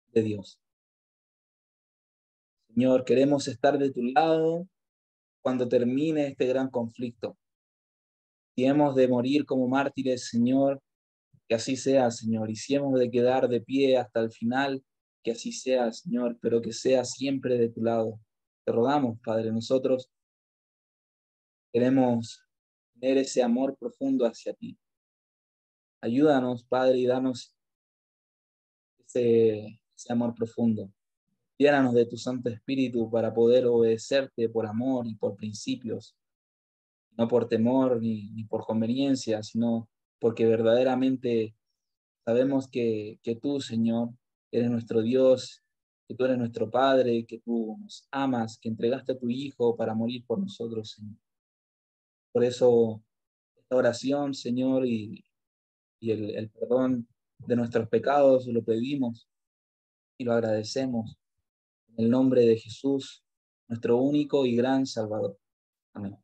de Dios. Señor, queremos estar de tu lado cuando termine este gran conflicto. Si hemos de morir como mártires, Señor, que así sea, Señor. Y si hemos de quedar de pie hasta el final, que así sea, Señor, pero que sea siempre de tu lado. Te rogamos, Padre, nosotros queremos tener ese amor profundo hacia ti. Ayúdanos, Padre, y danos ese amor profundo. Llénanos de tu Santo Espíritu para poder obedecerte por amor y por principios, no por temor ni por conveniencia, sino porque verdaderamente sabemos que tú, Señor, eres nuestro Dios, que tú eres nuestro Padre, que tú nos amas, que entregaste a tu Hijo para morir por nosotros, Señor. Por eso, esta oración, Señor, y el perdón de nuestros pecados lo pedimos y lo agradecemos en el nombre de Jesús, nuestro único y gran Salvador. Amén.